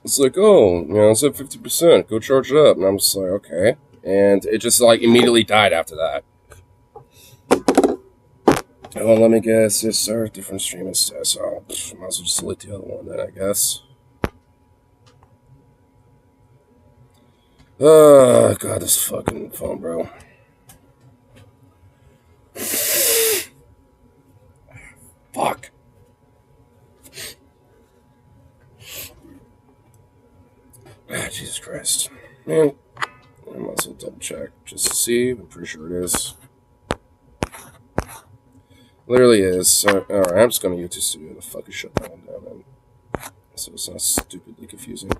It's like, oh, it's at 50%. Go charge it up. And I'm just like, okay. And it just like immediately died after that. Well, let me guess. Yes, sir. Different stream instead. So might as well just delete the other one then, I guess. Oh, God, this fucking phone, bro. Fuck. Ah, Jesus Christ. Man, I might as well double check just to see. I'm pretty sure it is. Literally is. Alright, I'm just going to YouTube Studio to fucking shut that one down, man. So it's not stupidly confusing.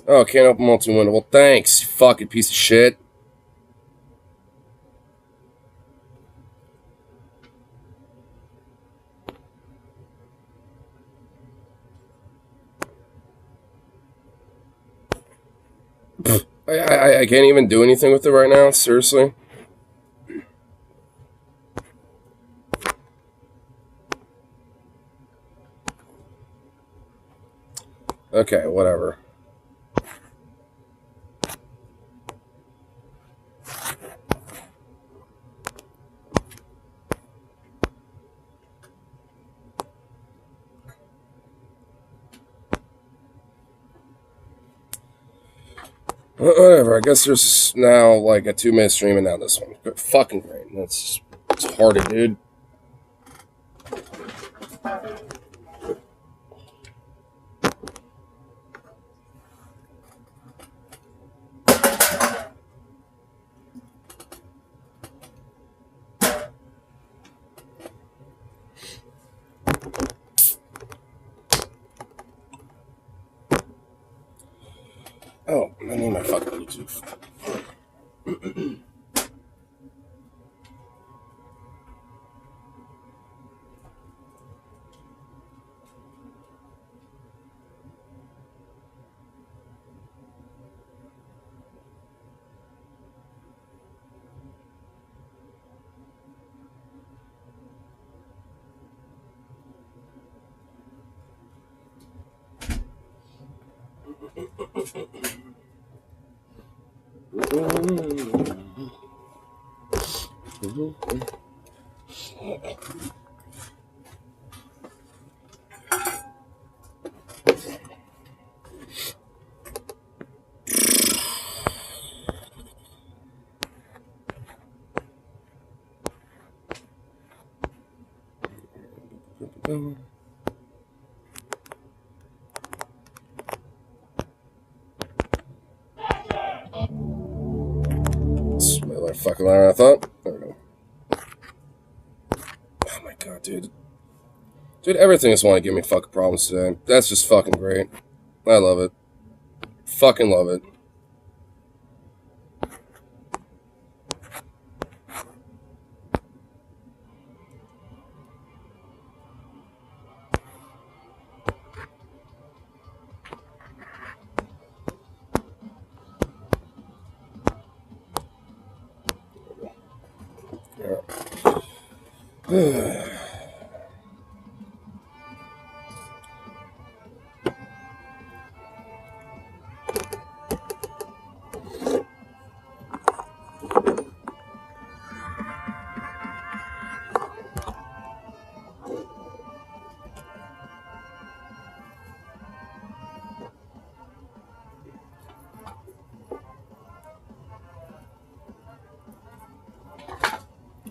Oh, can't open multi-window. Well, thanks, you fucking piece of shit. I can't even do anything with it right now, seriously. Okay, whatever. Whatever, I guess there's now like a 2-minute stream and now this one. But fucking great. It's retarded, dude. Oh, I need my fucking Bluetooth. It's way more fucking louder than I thought. There we go. Oh my god, dude. Dude, everything is wanting to give me fucking problems today. That's just fucking great. I love it. Fucking love it.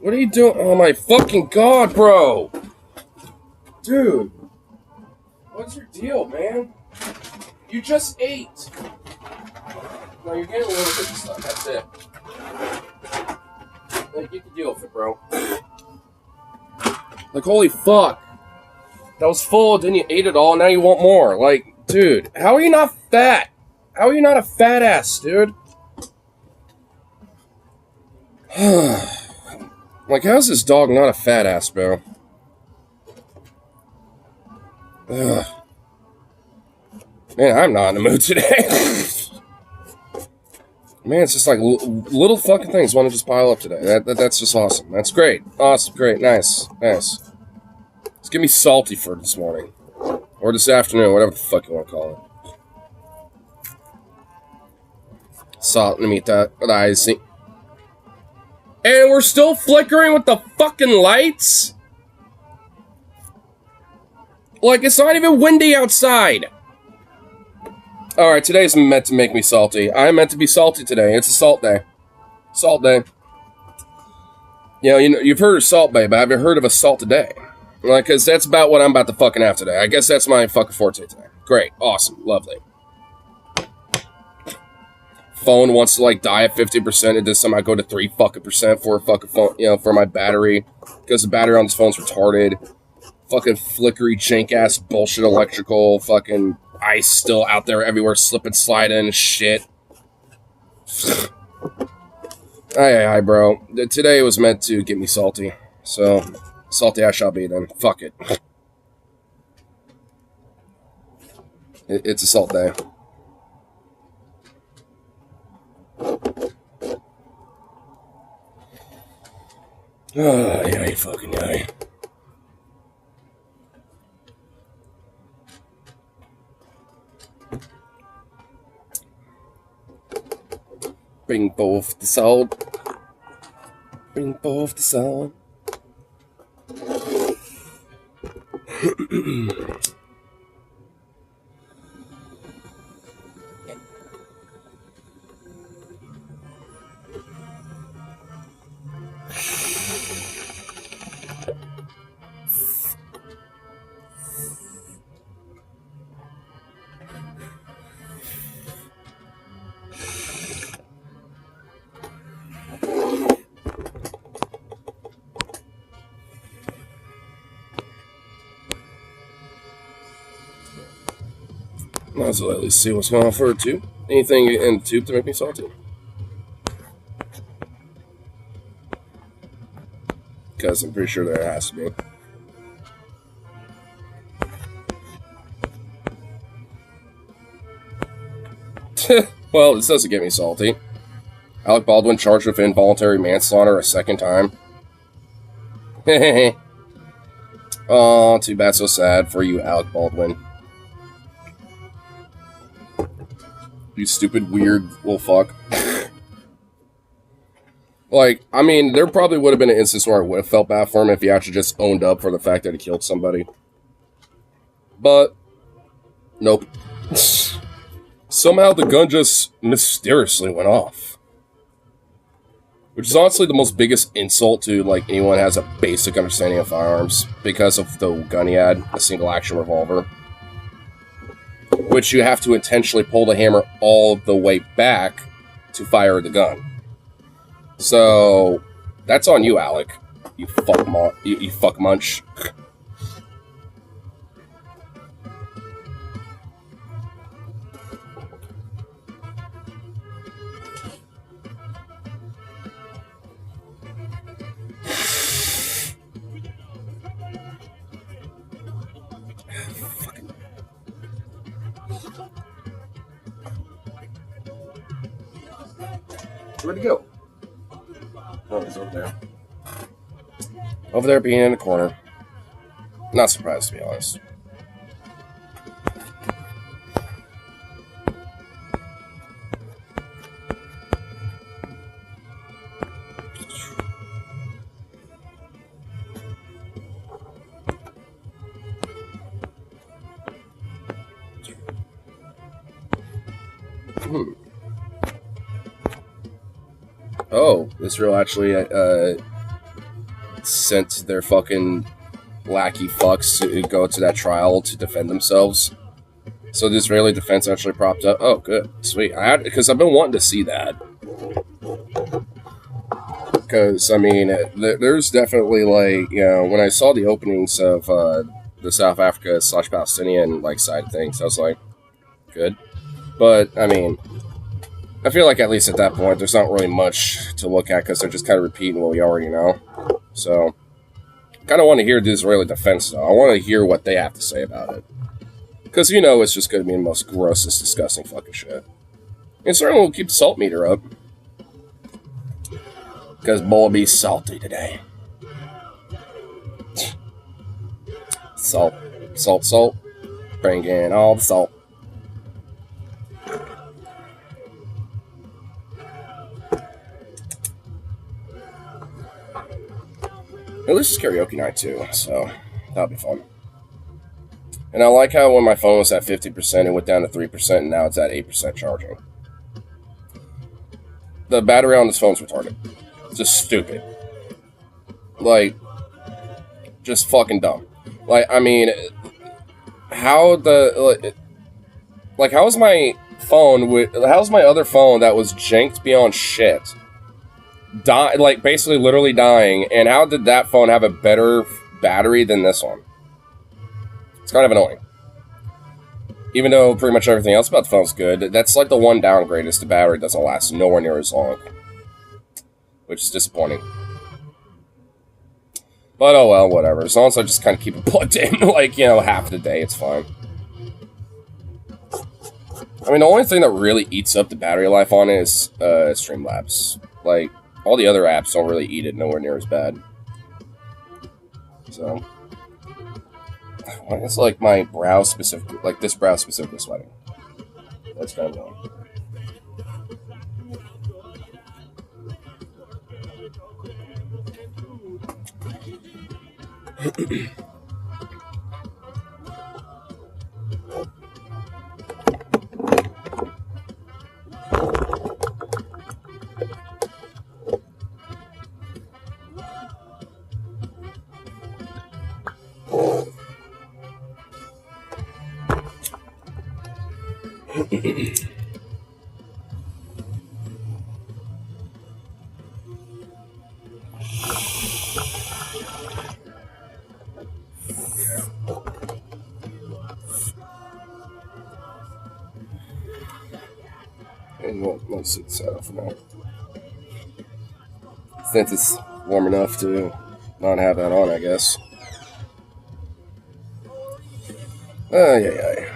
What are you doing? Oh my fucking god, bro! Dude! What's your deal, man? You just ate! No, you're getting a little bit of stuff, that's it. Like, you can deal with it, bro. Like, holy fuck! That was full, then you ate it all, now you want more. Like, dude, how are you not fat? How are you not a fat ass, dude? Like, how's this dog not a fat ass, bro? Ugh. Man, I'm not in the mood today. Man, it's just like little fucking things want to just pile up today. That's just awesome. That's great. Awesome, great, nice. It's gonna be salty for this morning. Or Or this afternoon, whatever the fuck you want to call it. Salt, let me eat that. What I see. And we're still flickering with the fucking lights? Like, it's not even windy outside. Alright, today's meant to make me salty. I'm meant to be salty today. It's a salt day. Salt day. You know, you've heard of Salt Bay, but I haven't heard of a salt a day. Like, because that's about what I'm about to fucking have today. I guess that's my fucking forte today. Great. Awesome. Lovely. Phone wants to, like, die at 50%. And this time I go to 3 fucking percent for a fucking phone, you know, for my battery. Because the battery on this phone's retarded. Fucking flickery, jank-ass bullshit electrical. Fucking ice still out there everywhere, slip and slide in and shit. Aye, bro. Today was meant to get me salty. So, salty I shall be then. Fuck it. It's a salt day. Oh, yeah, fucking yeah. Bring both the salt. Bring both the salt. Might as well at least see what's going on for a tube. Anything in the tube to make me salty? Because I'm pretty sure there has to be. Well, this doesn't get me salty. Alec Baldwin charged with involuntary manslaughter a second time. Oh, too bad, so sad for you, Alec Baldwin. You stupid, weird little fuck. Like, I mean, there probably would have been an instance where I would have felt bad for him if he actually just owned up for the fact that he killed somebody. But, nope. Somehow the gun just mysteriously went off. Which is honestly the most biggest insult to, like, anyone who has a basic understanding of firearms. Because of the gun he had, a single-action revolver. Which you have to intentionally pull the hammer all the way back to fire the gun. So, that's on you, Alec. You fuck munch. Where'd he go? Oh, he's over there. Over there being in the corner. Not surprised, to be honest. Oh, Israel actually sent their fucking lackey fucks to go to that trial to defend themselves. So the Israeli defense actually propped up. Oh, good. Sweet. Because I've been wanting to see that. Because, I mean, there's definitely, like, you know, when I saw the openings of the South Africa / Palestinian, like, side of things, I was like, good. But, I mean, I feel like at least at that point, there's not really much to look at because they're just kind of repeating what we already know. So, kind of want to hear the Israeli defense, though. I want to hear what they have to say about it. Because, you know, it's just going to be the most grossest, disgusting fucking shit. And certainly will keep the salt meter up. Because boy be salty today. Salt. Salt, salt. bring in all the salt. Well, this is karaoke night too, so that'll be fun. And I like how when my phone was at 50%, it went down to 3%, and now it's at 8% charging. The battery on this phone's retarded. Just stupid. Like, just fucking dumb. Like, I mean, how the... Like, how's my phone with... How's my other phone that was janked beyond shit... like, basically literally dying, and how did that phone have a better battery than this one? It's kind of annoying. Even though pretty much everything else about the phone's good, that's like the one downgrade is the battery doesn't last nowhere near as long. Which is disappointing. But oh well, whatever. As long as I just kind of keep it plugged in, like, you know, half the day, it's fine. I mean, the only thing that really eats up the battery life on it is Streamlabs. Like, all the other apps don't really eat it nowhere near as bad. So, it's like my brow specifically, like this brow specifically sweating. That's kind of annoying. Let's see the setup for now. Since it's warm enough to not have that on, I guess. Yeah.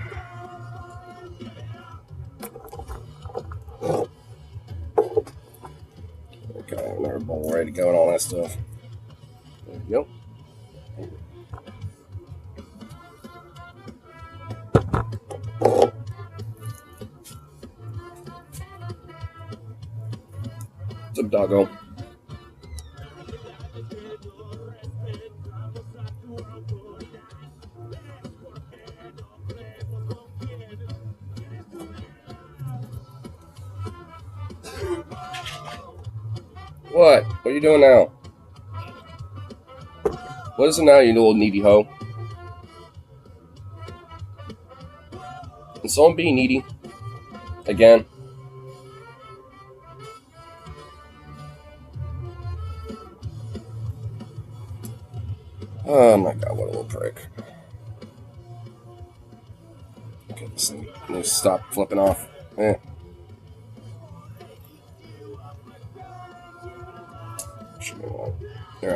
Okay, another bowl ready to go and all that stuff. There we go. What's up, doggo? What? What are you doing now? What is it now, you little needy hoe? Is someone being needy? Again? Oh my god, what a little prick. Okay, this thing needs to stop flipping off. Here,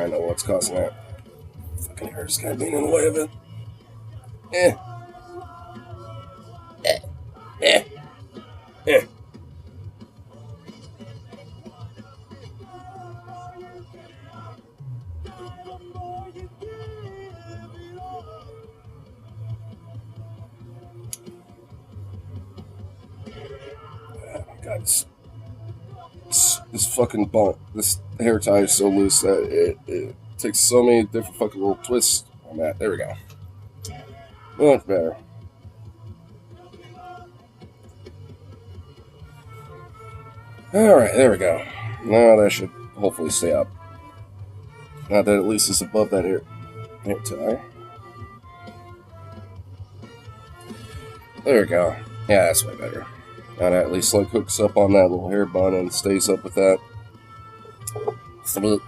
I know what's causing that. Fucking hurts, kind of being in the way of it. God, this fucking blunt, this hair tie is so loose that it takes so many different fucking little twists on that. There we go. Much better. Alright, there we go. Now that should hopefully stay up. Now that at least it's above that hair tie. There we go. Yeah, that's way better. Now that at least like hooks up on that little hair bun and stays up with that. Salute.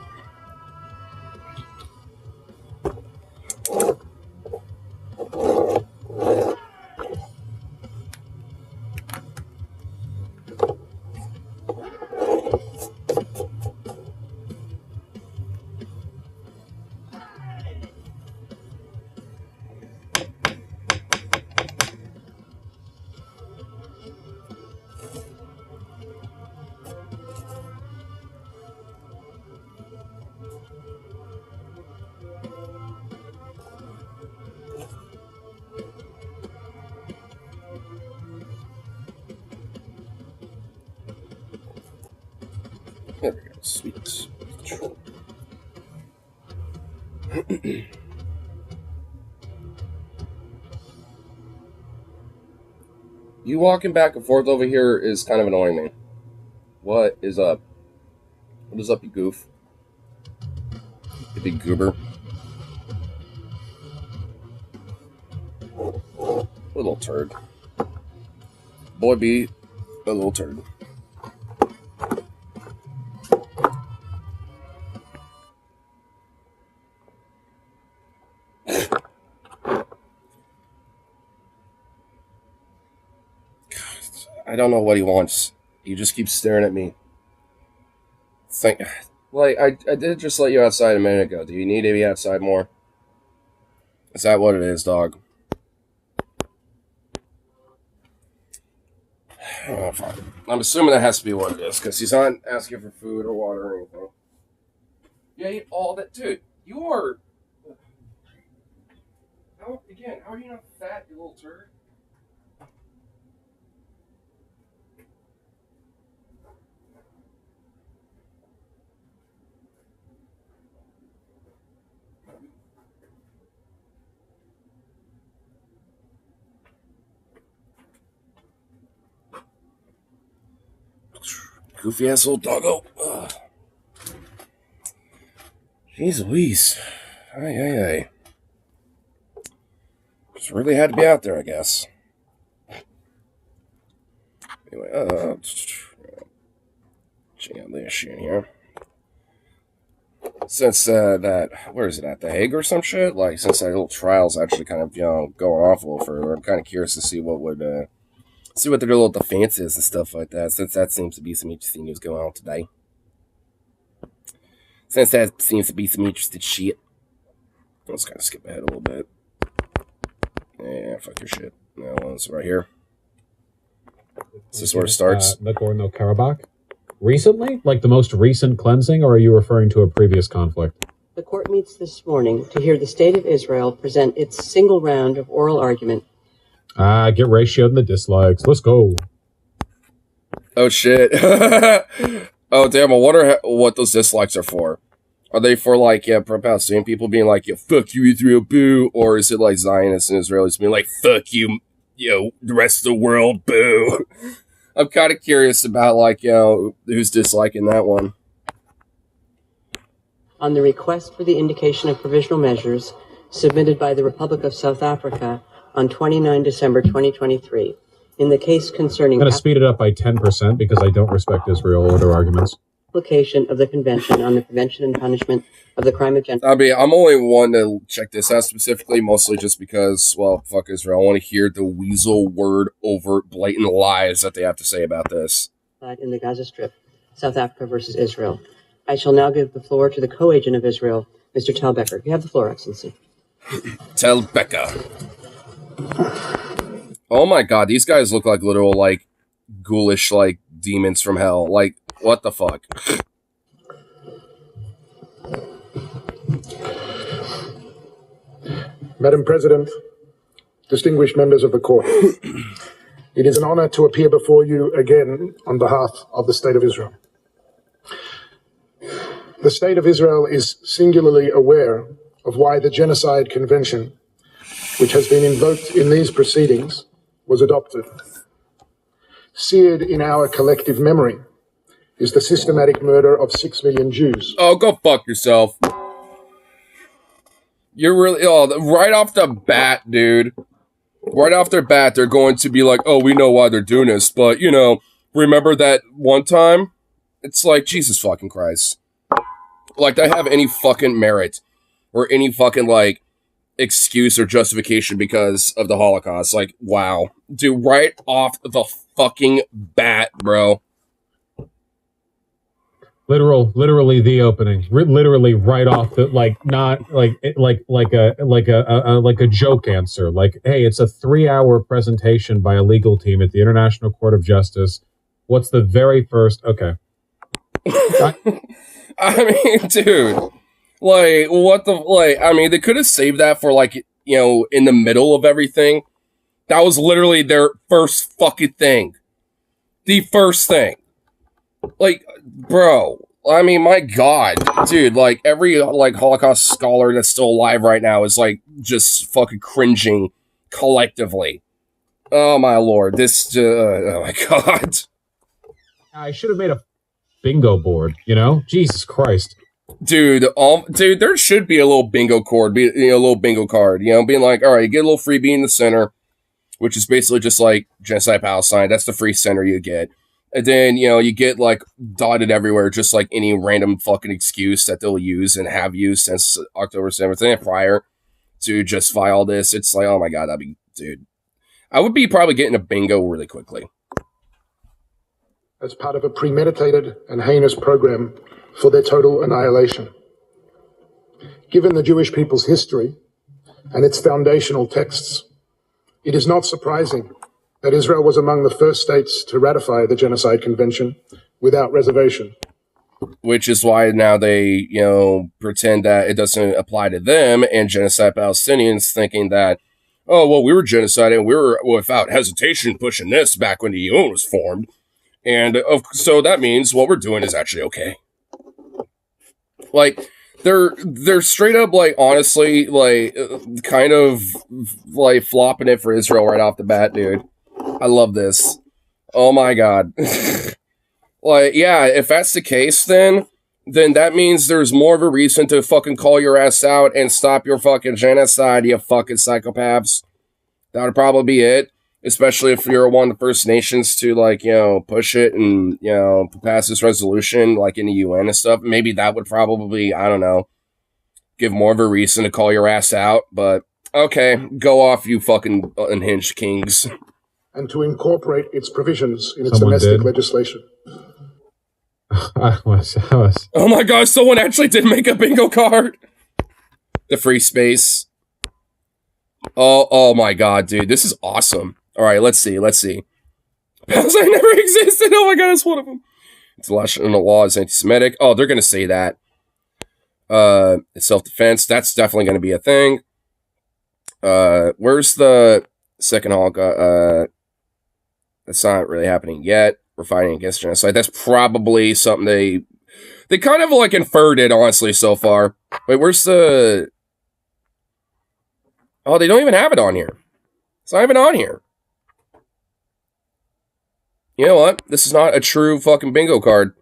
There we go. Sweet. You walking back and forth over here is kind of annoying me. What is up? What is up, you goof? You big goober. Little turd. Boy be a little turd. I don't know what he wants. He just keeps staring at me. I did just let you outside a minute ago. Do you need to be outside more? Is that what it is, dog? Oh, fine. I'm assuming that has to be what it is, because he's not asking for food or water or anything. Yeah, eat all that. Dude, you are... how are you not fat, you little turd? Goofy ass little doggo. Ugh. Jeez Louise. Ay. Just really had to be out there, I guess. Anyway, check out this shit here. Since where is it, at The Hague or some shit? Like, since that little trial's actually kind of, going off a little further, I'm kind of curious to see what their little defense is and stuff like that, since that seems to be some interesting news going on today. Since that seems to be some interesting shit. Let's kind of skip ahead a little bit. Yeah, fuck your shit. That one's right here. Is this where it starts? Nagorno-Karabakh? Recently? Like the most recent cleansing, or are you referring to a previous conflict? The court meets this morning to hear the state of Israel present its single round of oral argument. Get ratioed in the dislikes. Let's go. Oh, shit. Oh, damn, I wonder what those dislikes are for. Are they for, like, pro-Palestinian people being like, fuck you, Israel, boo? Or is it, like, Zionists and Israelis being like, fuck you, the rest of the world, boo? I'm kind of curious about, like, who's disliking that one. On the request for the indication of provisional measures submitted by the Republic of South Africa on 29 December 2023, in the case concerning... I'm going to speed it up by 10% because I don't respect Israel or their arguments. Application of the Convention on the Prevention and Punishment of the Crime of Genocide. I mean, I'm only one to check this out specifically, mostly just because, well, fuck Israel. I want to hear the weasel word over blatant lies that they have to say about this. In the Gaza Strip, South Africa versus Israel. I shall now give the floor to the co-agent of Israel, Mr. Tal Becker. You have the floor, Excellency. Tal Becker. Oh my god, these guys look like literal, like, ghoulish, like, demons from hell. Like, what the fuck? Madam President, distinguished members of the court, it is an honor to appear before you again on behalf of the State of Israel. The State of Israel is singularly aware of why the Genocide Convention, which has been invoked in these proceedings, was adopted. Seared in our collective memory is the systematic murder of 6 million Jews. Oh, go fuck yourself. You're really... Oh, right off the bat, dude. Right off their bat, they're going to be like, oh, we know why they're doing this, but, remember that one time? It's like, Jesus fucking Christ. Like, they have any fucking merit or any fucking, like, excuse or justification because of the Holocaust. Like, wow. Dude, right off the fucking bat, bro. Literally the opening. Literally right off the, like, not like a joke answer. Like, hey, it's a 3-hour presentation by a legal team at the International Court of Justice. What's the very first? Okay. I mean, dude, like, what the, like, I mean, they could have saved that for, like, in the middle of everything. That was literally their first fucking thing. The first thing. Like, bro, I mean, my God, dude, like, every, like, Holocaust scholar that's still alive right now is, like, just fucking cringing collectively. Oh, my Lord. Oh, my God. I should have made a bingo board, you know? Jesus Christ. Dude, there should be a little bingo card, a little bingo card, being like, all right, you get a little freebie in the center, which is basically just like Genocide Palestine. That's the free center you get. And then, you get like dotted everywhere, just like any random fucking excuse that they'll use and have used since October 7th and prior to justify all this. It's like, oh my God, dude. I would be probably getting a bingo really quickly. As part of a premeditated and heinous program for their total annihilation. Given the Jewish people's history and its foundational texts, it is not surprising that Israel was among the first states to ratify the Genocide Convention without reservation. Which is why now they, pretend that it doesn't apply to them and genocide Palestinians, thinking that, oh, well, we were genocided and we were without hesitation pushing this back when the UN was formed. And so that means what we're doing is actually okay. Like, they're straight up, like, honestly, like, kind of, like, flopping it for Israel right off the bat, dude. I love this. Oh my God. Like, yeah, if that's the case, then that means there's more of a reason to fucking call your ass out and stop your fucking genocide, you fucking psychopaths. That would probably be it. Especially if you're one of the First Nations to, like, push it and, pass this resolution, like, in the UN and stuff. Maybe that would probably, I don't know, give more of a reason to call your ass out. But, okay, go off, you fucking unhinged kings. And to incorporate its provisions in its domestic legislation. I was. Oh my God, someone actually did make a bingo card. The free space. Oh my God, dude, this is awesome. All right, let's see. Palestine never existed. Oh my God, that's one of them. It's in the law is anti-Semitic. Oh, they're gonna say that. It's self-defense. That's definitely gonna be a thing. Where's the second Holocaust? That's not really happening yet. We're fighting against genocide. That's probably something they kind of like inferred it, honestly, so far. Wait, where's the... Oh, they don't even have it on here. It's not even on here. You know what? This is not a true fucking bingo card.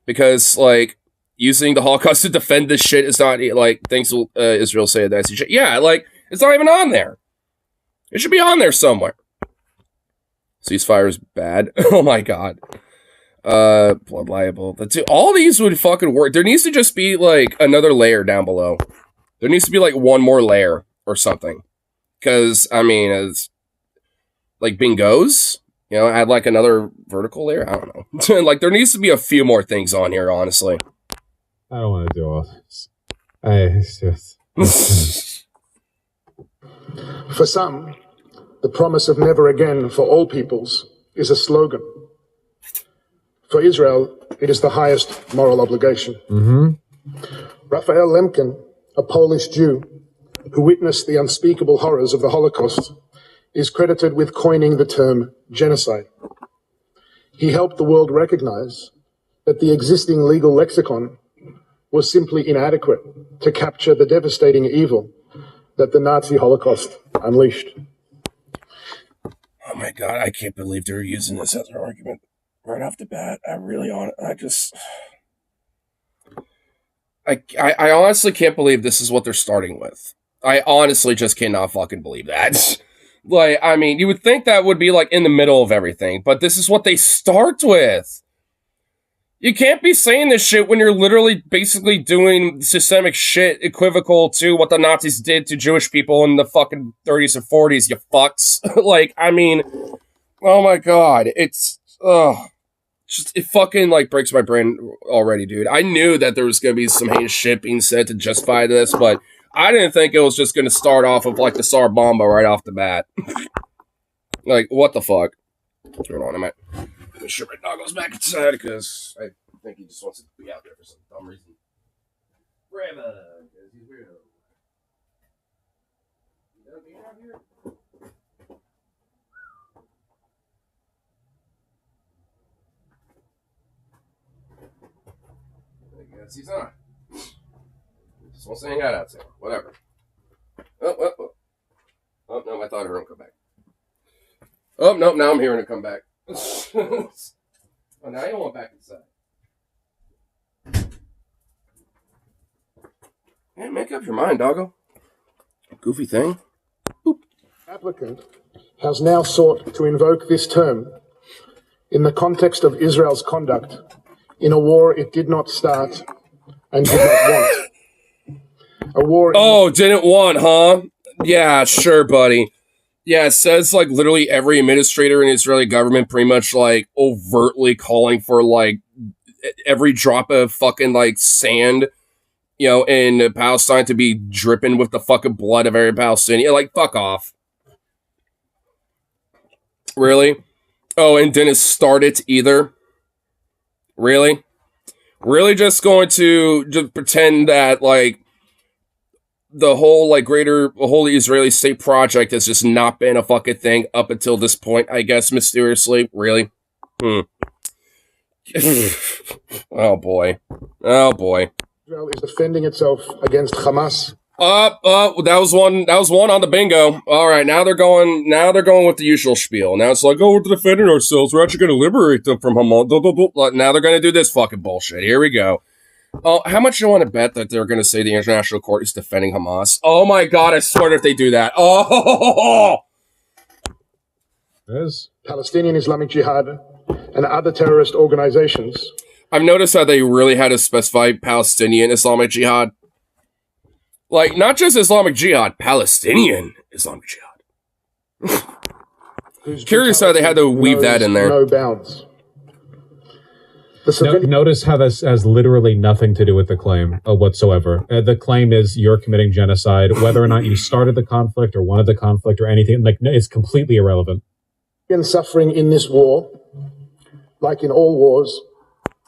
Because, like, using the Holocaust to defend this shit is not, like, things Israel say that. Yeah, like, it's not even on there. It should be on there somewhere. Ceasefire is bad. Oh my God. Blood libel. All these would fucking work. There needs to just be, like, another layer down below. There needs to be, like, one more layer or something. Because, I mean, it's like bingos, add like another vertical layer. I don't know. Like, there needs to be a few more things on here, honestly. I don't want to do all this. It's just... For some, the promise of never again for all peoples is a slogan. For Israel, it is the highest moral obligation. Raphael Lemkin, a Polish Jew who witnessed the unspeakable horrors of the Holocaust, is credited with coining the term genocide. He helped the world recognize that the existing legal lexicon was simply inadequate to capture the devastating evil that the Nazi Holocaust unleashed. Oh my God, I can't believe they're using this as an argument right off the bat. I honestly can't believe this is what they're starting with. I honestly just cannot fucking believe that. Like, I mean, you would think that would be, like, in the middle of everything, but this is what they start with. You can't be saying this shit when you're literally basically doing systemic shit equivocal to what the Nazis did to Jewish people in the fucking 30s and 40s, you fucks. Like, I mean, oh my God, it's, just, it fucking, like, breaks my brain already, dude. I knew that there was gonna be some heinous shit being said to justify this, but I didn't think it was just going to start off with, like, the Tsar Bomba right off the bat. Like, what the fuck? What's going on? I'm going to ship my doggos back inside because I think he just wants to be out there for some dumb reason. Grandma, because he's weird. You done being out here? Yes, he's not. Just wants to hang out outside. Whatever. Oh, no, I thought I heard him come back. Oh, no, now I'm hearing him come back. Oh, now you want back inside. Man, make up your mind, doggo. Goofy thing. Boop. Applicant has now sought to invoke this term in the context of Israel's conduct in a war it did not start and did not want. A war. Didn't want, huh? Yeah, sure, buddy. Yeah, it says like literally every administrator in the Israeli government pretty much like overtly calling for like every drop of fucking like sand, in Palestine to be dripping with the fucking blood of every Palestinian. Like, fuck off. Really? Oh, and didn't start it either? Really? Really just going to just pretend that like the whole like whole Israeli state project has just not been a fucking thing up until this point, I guess, mysteriously. Really? Oh boy. Israel is defending itself against Hamas. That was one on the bingo. All right, now they're going with the usual spiel. Now it's like, we're defending ourselves. We're actually going to liberate them from Hamas. Now they're going to do this fucking bullshit. Here we go. Oh, how much do you want to bet that they're going to say the International Court is defending Hamas? Oh my God, I swear if they do that. Oh! Yes. Palestinian Islamic Jihad and other terrorist organizations. I've noticed how they really had to specify Palestinian Islamic Jihad. Like, not just Islamic Jihad, Palestinian Islamic Jihad. Curious how they had to weave that in there. No bounds. Notice how this has literally nothing to do with the claim whatsoever. The claim is you're committing genocide, whether or not you started the conflict or wanted the conflict or anything. Like, it's completely irrelevant. Suffering in this war, like in all wars,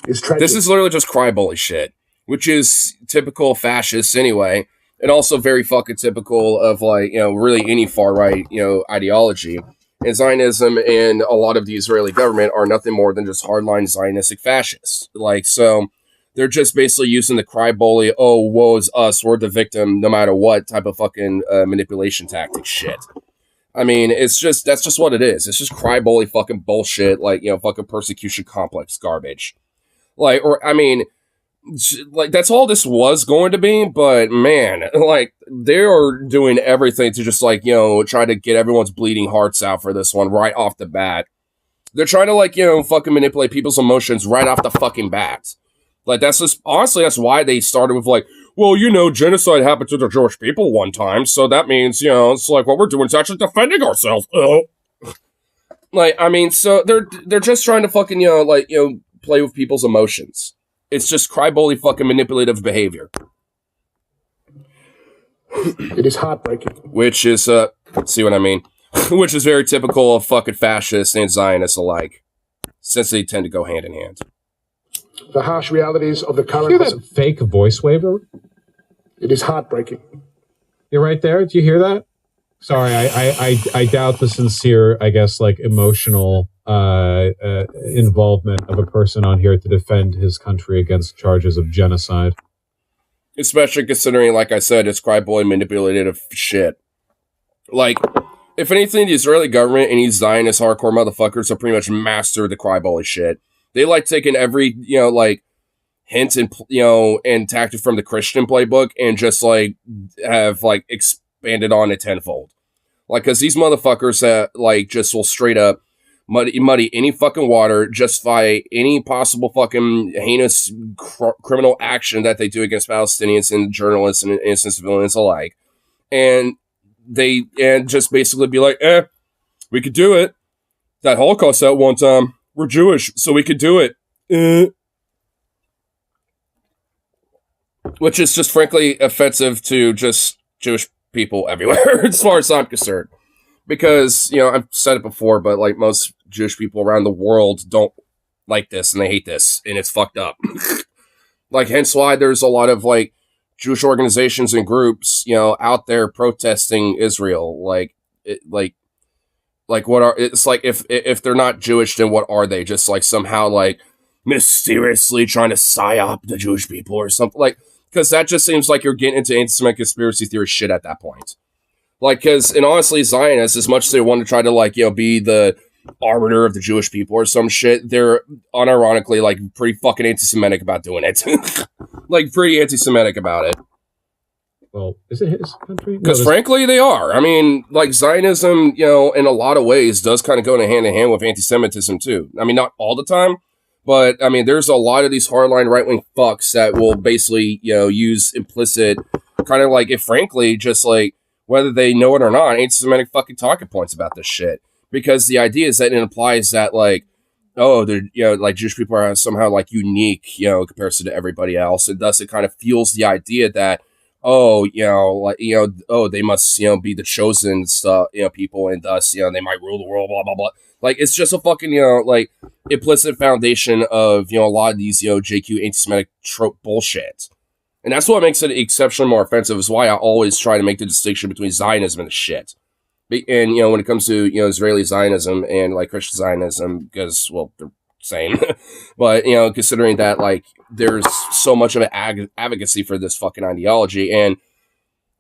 is tragic. This is literally just cry-bully shit, which is typical fascists anyway, and also very fucking typical of like, really any far-right, ideology. And Zionism and a lot of the Israeli government are nothing more than just hardline Zionistic fascists. Like, so they're just basically using the cry bully, oh, woe is us, we're the victim, no matter what type of fucking manipulation tactic shit. I mean, that's just what it is. It's just cry bully fucking bullshit, like, fucking persecution complex garbage. Like, that's all this was going to be, but man, like, they are doing everything to just, like, try to get everyone's bleeding hearts out for this one right off the bat. They're trying to, like, fucking manipulate people's emotions right off the fucking bat. Like, that's just, honestly, that's why they started with, like, well, genocide happened to the Jewish people one time, so that means, it's like what we're doing is actually defending ourselves. Like, I mean, so they're just trying to fucking, play with people's emotions. It's just cry-bully fucking manipulative behavior. It is heartbreaking. Which is, see what I mean? Which is very typical of fucking fascists and Zionists alike, since they tend to go hand in hand. The harsh realities of the current... Hear that fake voice waiver? It is heartbreaking. You're right there. Do you hear that? Sorry, I doubt the sincere, I guess, like, emotional involvement of a person on here to defend his country against charges of genocide. Especially considering, like I said, it's cry-bully manipulative shit. Like, if anything, the Israeli government and these Zionist hardcore motherfuckers have pretty much mastered the cry-bully shit. They like taking every, hint and, and tactic from the Christian playbook and just, like, have, like, expanded on it tenfold. Like, because these motherfuckers that, like, just will straight up muddy any fucking water, justify any possible fucking heinous criminal action that they do against Palestinians and journalists and innocent civilians alike. And just basically be like, we could do it. That Holocaust at one time. We're Jewish, so we could do it. Which is just frankly offensive to just Jewish people everywhere, as far as I'm concerned. Because, I've said it before, but like most Jewish people around the world don't like this and they hate this, and it's fucked up. Like, hence why there's a lot of like Jewish organizations and groups, out there protesting Israel. Like what are, it's like if they're not Jewish, then what are they? Just like somehow like mysteriously trying to psyop the Jewish people or something. Like, because that just seems like you're getting into anti-Semitic conspiracy theory shit at that point. Like, because, and honestly, Zionists, as much as they want to try to, like, you know, be the arbiter of the Jewish people or some shit, they're unironically, like, pretty fucking anti-Semitic about doing it. Like, pretty anti-Semitic about it. Well, is it his country? Because No, frankly, they are. I mean, like, Zionism, you know, in a lot of ways does kind of go hand in hand with anti-Semitism, too. I mean, not all the time, but, I mean, there's a lot of these hardline right-wing fucks that will basically, you know, use implicit, kind of like, if frankly, just like, whether they know it or not, anti-Semitic fucking talking points about this shit. Because the idea is that it implies that, like, oh, they're, you know, like, Jewish people are somehow, like, unique, you know, in comparison to everybody else. And thus it kind of fuels the idea that, oh, you know, like, you know, oh, they must, you know, be the chosen stuff, you know, people, and thus, you know, they might rule the world, blah, blah, blah. Like, it's just a fucking, you know, like, implicit foundation of, you know, a lot of these, you know, JQ anti-Semitic trope bullshit. And that's what makes it exceptionally more offensive, is why I always try to make the distinction between Zionism and shit. And, you know, when it comes to, you know, Israeli Zionism and, like, Christian Zionism, because, well, they're same. But, you know, considering that, like, there's so much of an advocacy for this fucking ideology, and,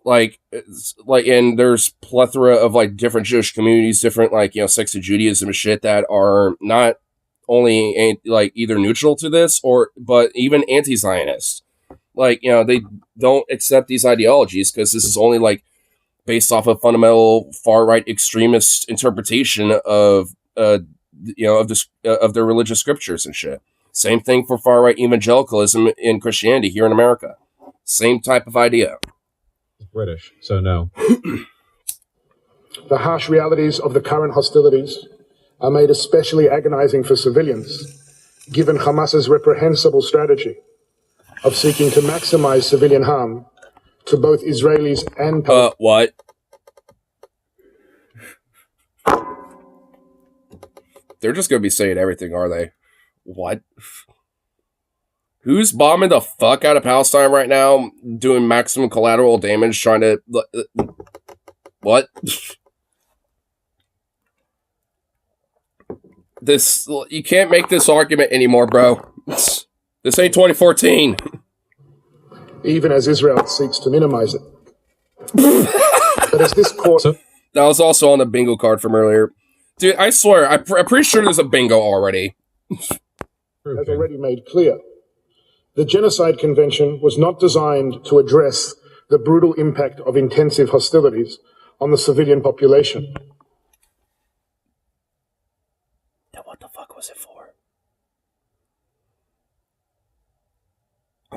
like, and there's plethora of, like, different Jewish communities, different, like, you know, sects of Judaism and shit that are not only, like, either neutral to this, but even anti-Zionist. Like, you know, they don't accept these ideologies because this is only, like, based off a fundamental far-right extremist interpretation of, you know, of their religious scriptures and shit. Same thing for far-right evangelicalism in Christianity here in America. Same type of idea. British, so no. The harsh realities of the current hostilities are made especially agonizing for civilians, given Hamas's reprehensible strategy of seeking to maximize civilian harm to both Israelis and Palestinians. What? They're just going to be saying everything, are they? What? Who's bombing the fuck out of Palestine right now, doing maximum collateral damage, trying to... What? This... You can't make this argument anymore, bro. This ain't 2014. Even as Israel seeks to minimize it. But as this court... That was also on the bingo card from earlier. Dude, I swear, I'm pretty sure there's a bingo already. has already made clear, the Genocide Convention was not designed to address the brutal impact of intensive hostilities on the civilian population. Then what the fuck was it for?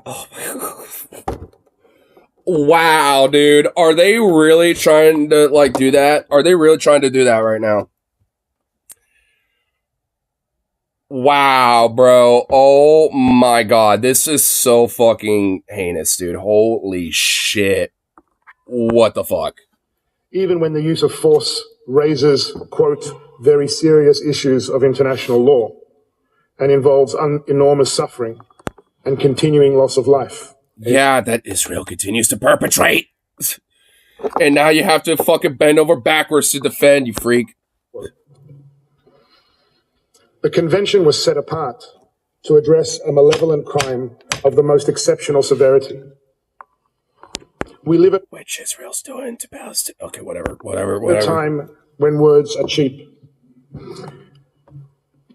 Oh my God. Wow, dude. Are they really trying to, like, do that? Are they really trying to do that right now? Wow, bro. Oh my God. This is so fucking heinous, dude. Holy shit. What the fuck? Even when the use of force raises, quote, very serious issues of international law and involves enormous suffering and continuing loss of life. Yeah, that Israel continues to perpetrate. And now you have to fucking bend over backwards to defend, you freak. The convention was set apart to address a malevolent crime of the most exceptional severity. We live at Which Israel's doing to Palestine. Okay, whatever. a time when words are cheap.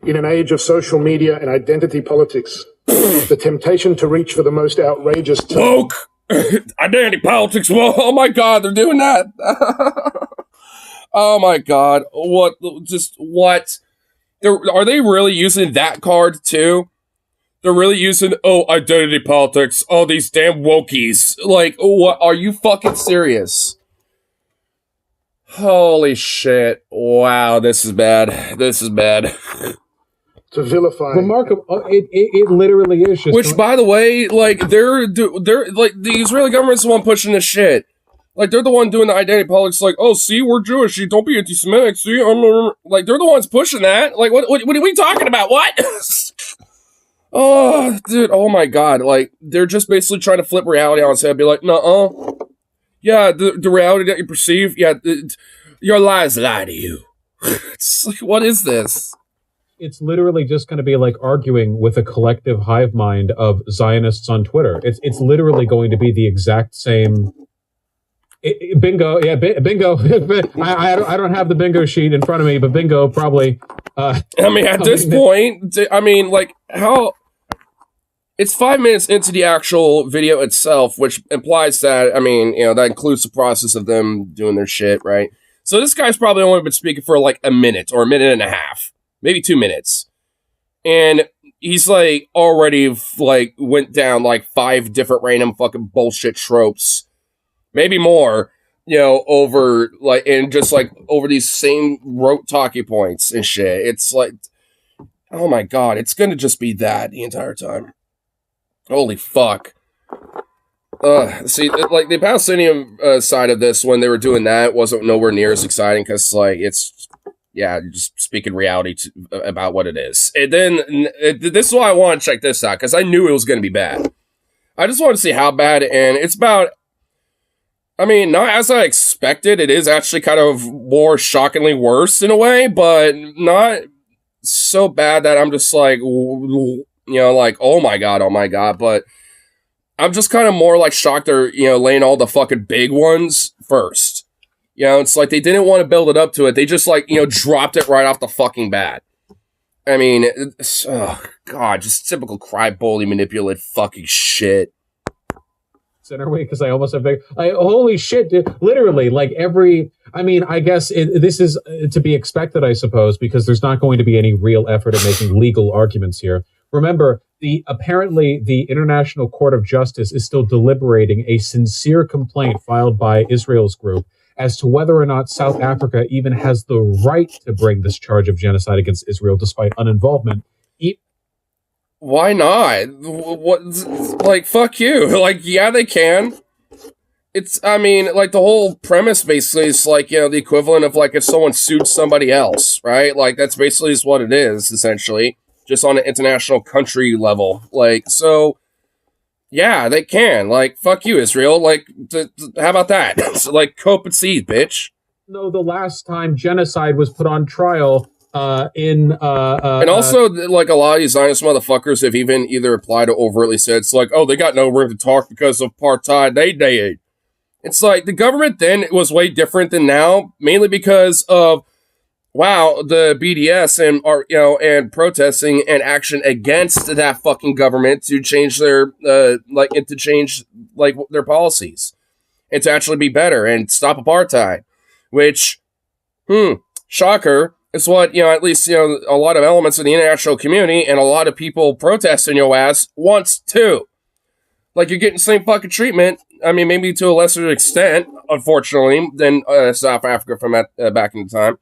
In an age of social media and identity politics, the temptation to reach for the most outrageous... Woke! Identity politics. Whoa, oh my God, they're doing that. Oh my God. What? Just what? Are they really using that card too? They're really using, identity politics. Oh, these damn wokies. Like, what? Are you fucking serious? Holy shit. Wow, this is bad. This is bad. To vilify... Remarkable. It literally is just... Which, by the way, like, they're like, the Israeli government's the one pushing this shit. Like, they're the one doing the identity politics, like, oh, see, we're Jewish, you don't be anti-Semitic, see, like, they're the ones pushing that. Like, what are we talking about? What? Oh, dude, oh my God. Like, they're just basically trying to flip reality on its head, be like, nuh-uh. Yeah, the reality that you perceive, yeah, your lies lie to you. It's like, what is this? it's literally just going to be like arguing with a collective hive mind of Zionists on Twitter. It's literally going to be the exact same. Bingo, yeah, bingo. I don't have the bingo sheet in front of me, but bingo probably. I mean, at this point, I mean, like, how... It's 5 minutes into the actual video itself, which implies that, I mean, you know, that includes the process of them doing their shit, right? So this guy's probably only been speaking for like a minute or a minute and a half, maybe 2 minutes. And he's like already like went down like 5 different random fucking bullshit tropes, maybe more, you know, over like, and just like over these same rote talking points and shit. It's like, oh my God, it's going to just be that the entire time. Holy fuck. See, like, the Palestinian side of this, when they were doing that, wasn't nowhere near as exciting, because, like, it's, yeah, just speaking reality about what it is. And then, this is why I want to check this out, because I knew it was going to be bad. I just want to see how bad, and it's about, I mean, not as I expected, it is actually kind of more shockingly worse in a way, but not so bad that I'm just like, you know, like, oh my God, but I'm just kind of more like shocked they're, you know, laying all the fucking big ones first. You know, it's like they didn't want to build it up to it. They just, like, you know, dropped it right off the fucking bat. I mean, oh God, just typical cry-bully manipulative fucking shit. Center way, because I almost have holy shit, dude. Literally, like I mean, I guess this is to be expected, I suppose, because there's not going to be any real effort at making legal arguments here. Remember, apparently the International Court of Justice is still deliberating a sincere complaint filed by Israel's group as to whether or not South Africa even has the right to bring this charge of genocide against Israel despite uninvolvement. Why not? What? Like, fuck you. Like, yeah, they can. It's, I mean, like, the whole premise basically is, like, you know, the equivalent of, like, if someone sued somebody else, right? Like, that's basically is what it is, essentially. Just on an international country level. Like, so, yeah, they can. Like, fuck you, Israel. Like, how about that? So, like, cope and seethe, bitch. No, the last time genocide was put on trial, and also, like, a lot of these Zionist motherfuckers have even either applied or overtly said, it's like, oh, they got no room to talk because of apartheid. They did. It's like, the government then was way different than now, mainly because of, wow, the BDS and are, you know, and protesting and action against that fucking government to change their their policies and to actually be better and stop apartheid, which, shocker, is what, you know, at least, you know, a lot of elements of the international community and a lot of people protesting your ass wants to. Like, you're getting the same fucking treatment. I mean, maybe to a lesser extent, unfortunately, than South Africa from back in the time.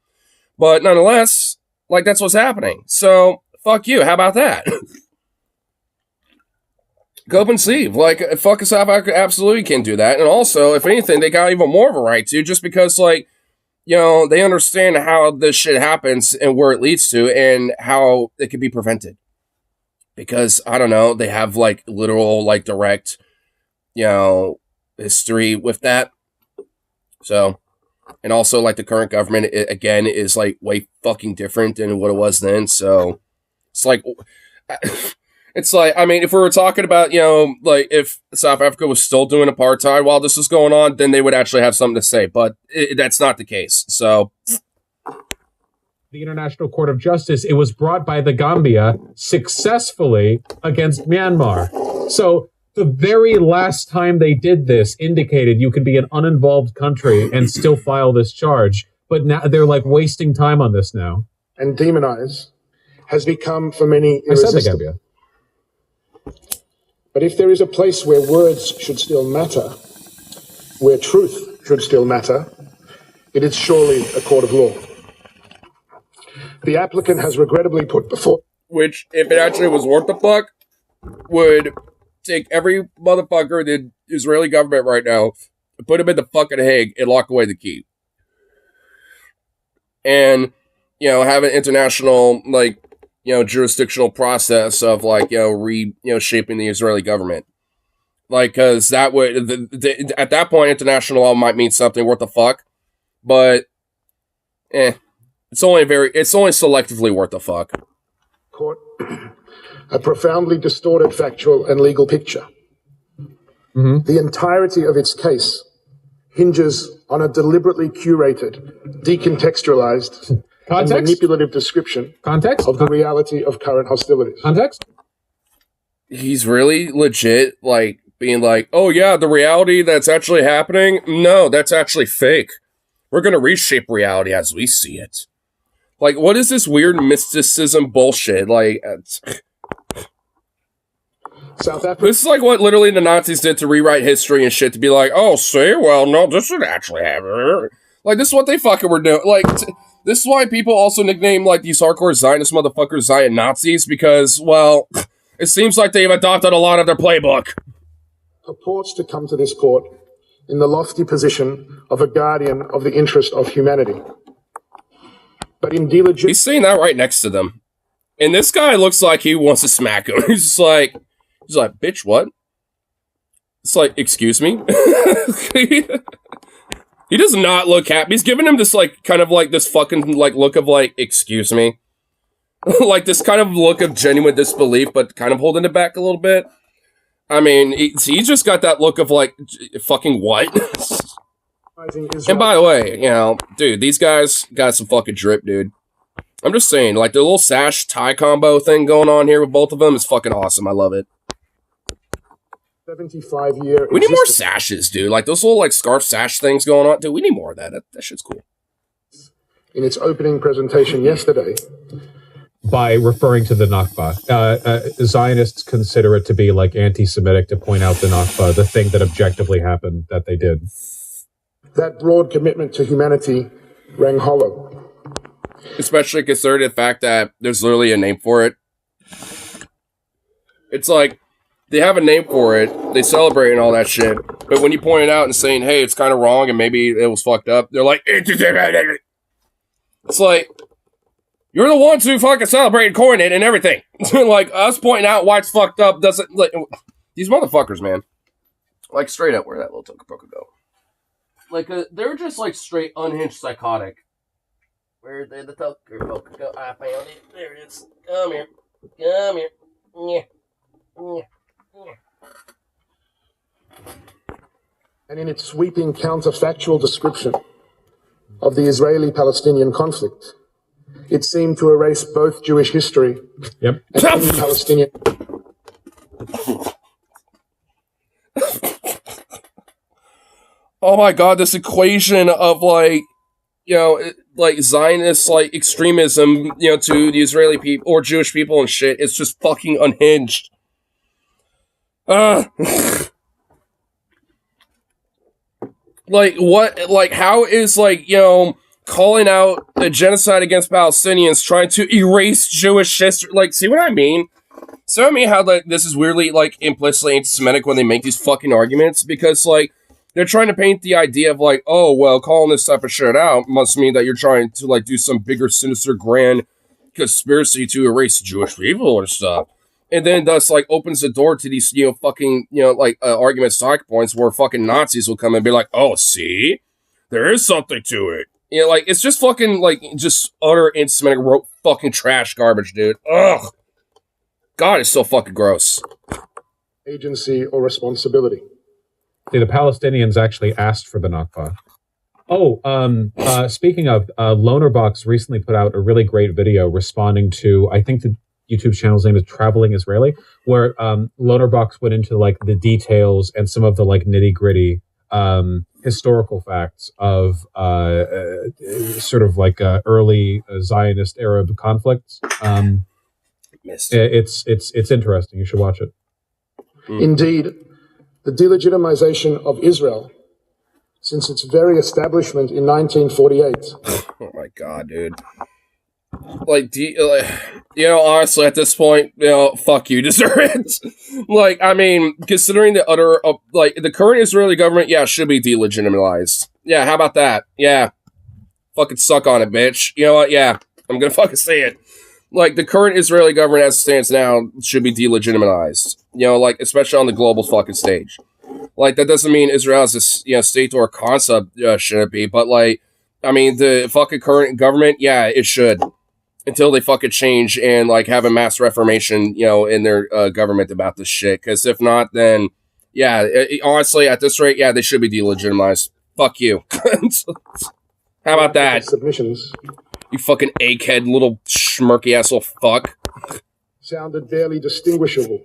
But nonetheless, like, that's what's happening. So, fuck you. How about that? Cope and seethe. Like, fuck South Africa absolutely can do that. And also, if anything, they got even more of a right to, just because, like, you know, they understand how this shit happens and where it leads to and how it can be prevented. Because, I don't know, they have, like, literal, like, direct, you know, history with that. So... And also, like, the current government, again, is, like, way fucking different than what it was then. So, it's like, I mean, if we were talking about, you know, like, if South Africa was still doing apartheid while this was going on, then they would actually have something to say. But that's not the case. So, the International Court of Justice, it was brought by the Gambia successfully against Myanmar. So, the very last time they did this indicated you could be an uninvolved country and still file this charge. But now they're like wasting time on this now. And demonize has become for many irresistible. But if there is a place where words should still matter, where truth should still matter, it is surely a court of law. The applicant has regrettably put before... Which, if it actually was worth the fuck, would... take every motherfucker in the Israeli government right now, put him in the fucking Hague, and lock away the key. And, you know, have an international, like, you know, jurisdictional process of, like, you know, shaping the Israeli government. Like, because that would, at that point, international law might mean something worth the fuck. But, it's only selectively worth the fuck. court a profoundly distorted factual and legal picture. The entirety of its case hinges on a deliberately curated, decontextualized, and manipulative description of the reality of current hostilities. He's really legit, like, being like, oh yeah, the reality that's actually happening? No, that's actually fake. We're gonna reshape reality as we see it. Like, what is this weird mysticism bullshit? Like, South Africa. This is like what literally the Nazis did to rewrite history and shit, to be like, oh, see, well, no, this should actually happen. Like, this is what they fucking were doing. Like, this is why people also nickname, like, these hardcore Zionist motherfuckers Zion Nazis, because, well, it seems like they've adopted a lot of their playbook. Purports to come to this court in the lofty position of a guardian of the interest of humanity. But in He's saying that right next to them. And this guy looks like he wants to smack him. He's like, bitch, what? It's like, excuse me? He does not look happy. He's giving him this, like, kind of like this fucking, like, look of, like, excuse me. Like, this kind of look of genuine disbelief, but kind of holding it back a little bit. I mean, he just got that look of, like, fucking what? And by the way, you know, dude, these guys got some fucking drip, dude. I'm just saying, like, the little sash tie combo thing going on here with both of them is fucking awesome. I love it. 75-year. We need more sashes, dude. Like, those little, like, scarf sash things going on. Dude, we need more of that. That shit's cool. In its opening presentation yesterday. By referring to the Nakba. Zionists consider it to be, like, anti-Semitic to point out the Nakba, the thing that objectively happened that they did. That broad commitment to humanity rang hollow. Especially considering the fact that there's literally a name for it. It's like, they have a name for it, they celebrate and all that shit, but when you point it out and saying, hey, it's kind of wrong and maybe it was fucked up, they're like, it's like, you're the ones who fucking celebrate and coin it and everything. Like, us pointing out why it's fucked up doesn't, like, these motherfuckers, man. Like, straight up, where'd that little Toka Boka go? Like, they're just, like, straight unhinged psychotic. Where did the Toka Boka go? I found it. There it is. Come here. Come here. Yeah. Yeah. And in its sweeping counterfactual description of the Israeli-Palestinian conflict, it seemed to erase both Jewish history and any Palestinian. Oh my god, this equation of, like, you know, like, Zionist, like, extremism, you know, to the Israeli people, or Jewish people and shit, it's just fucking unhinged. Like, what, like, how is, like, you know, calling out a genocide against Palestinians trying to erase Jewish history? Like, see what I mean? See what I mean? How, like, this is weirdly, like, implicitly anti-Semitic when they make these fucking arguments? Because, like, they're trying to paint the idea of, like, oh, well, calling this type of shit out must mean that you're trying to, like, do some bigger, sinister, grand conspiracy to erase Jewish people and stuff. And then thus, like, opens the door to these, you know, fucking, you know, like, argument stock points where fucking Nazis will come and be like, oh, see? There is something to it. You know, like, it's just fucking, like, just utter anti-Semitic rope fucking trash garbage, dude. Ugh. God, it's so fucking gross. Agency or responsibility. See, the Palestinians actually asked for the Nakba. Oh, speaking of, Lonerbox recently put out a really great video responding to, I think the YouTube channel's name is Traveling Israeli, where Lonerbox went into, like, the details and some of the, like, nitty-gritty historical facts of sort of like early Zionist Arab conflicts. It's interesting. You should watch it. Indeed, the delegitimization of Israel since its very establishment in 1948. Oh my god, dude. Like, you know, honestly, at this point, you know, fuck you, deserve it. Like, I mean, considering the utter, like, the current Israeli government, yeah, should be delegitimized. Yeah, how about that? Yeah. Fucking suck on it, bitch. You know what? Yeah, I'm gonna fucking say it. Like, the current Israeli government as it stands now should be delegitimized. You know, like, especially on the global fucking stage. Like, that doesn't mean Israel as a, you know, state or concept shouldn't be, but, like, I mean, the fucking current government, yeah, it should. until they fucking change and like have a mass reformation, in their government about this shit. Because if not, then yeah, honestly, at this rate, yeah, they should be delegitimized. Fuck you. How about that? Submissions You fucking egghead little schmirky asshole fuck. sounded barely distinguishable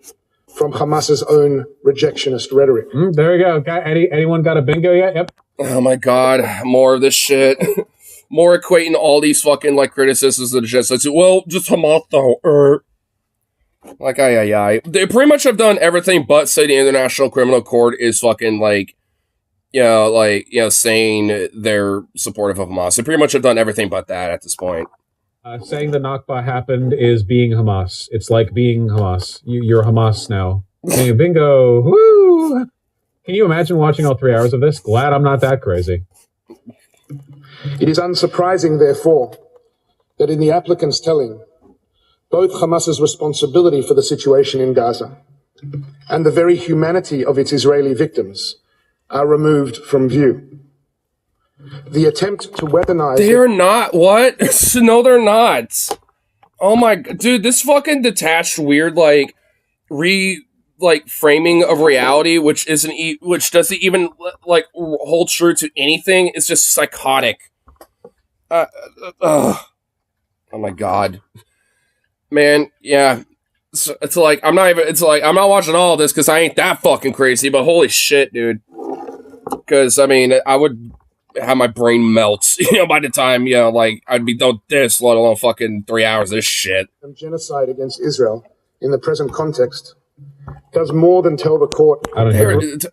from Hamas's own rejectionist rhetoric. There you go. Anyone got a bingo yet? Yep. Oh my god, more of this shit. More equating all these fucking like criticisms of the genocide. Well, just Hamas though. Like, aye. They pretty much have done everything but say the International Criminal Court is fucking like, saying they're supportive of Hamas. They pretty much have done everything but that at this point. Saying the Nakba happened is being Hamas. It's like being Hamas. You're Hamas now. Hey, bingo. Woo! Can you imagine watching all 3 hours of this? Glad I'm not that crazy. It is unsurprising, therefore, that in the applicant's telling, both Hamas's responsibility for the situation in Gaza and the very humanity of its Israeli victims are removed from view. The attempt to weaponize... They're not, what? No, they're not. Oh my... Dude, this fucking detached, weird, framing of reality, which doesn't even, hold true to anything, is just psychotic. Oh my god. Man, yeah. It's like, I'm not watching all of this because I ain't that fucking crazy, but holy shit, dude. Because, I mean, I would have my brain melt, by the time, I'd be done this, let alone fucking 3 hours of this shit. Genocide against Israel in the present context does more than tell the court... I don't hear it.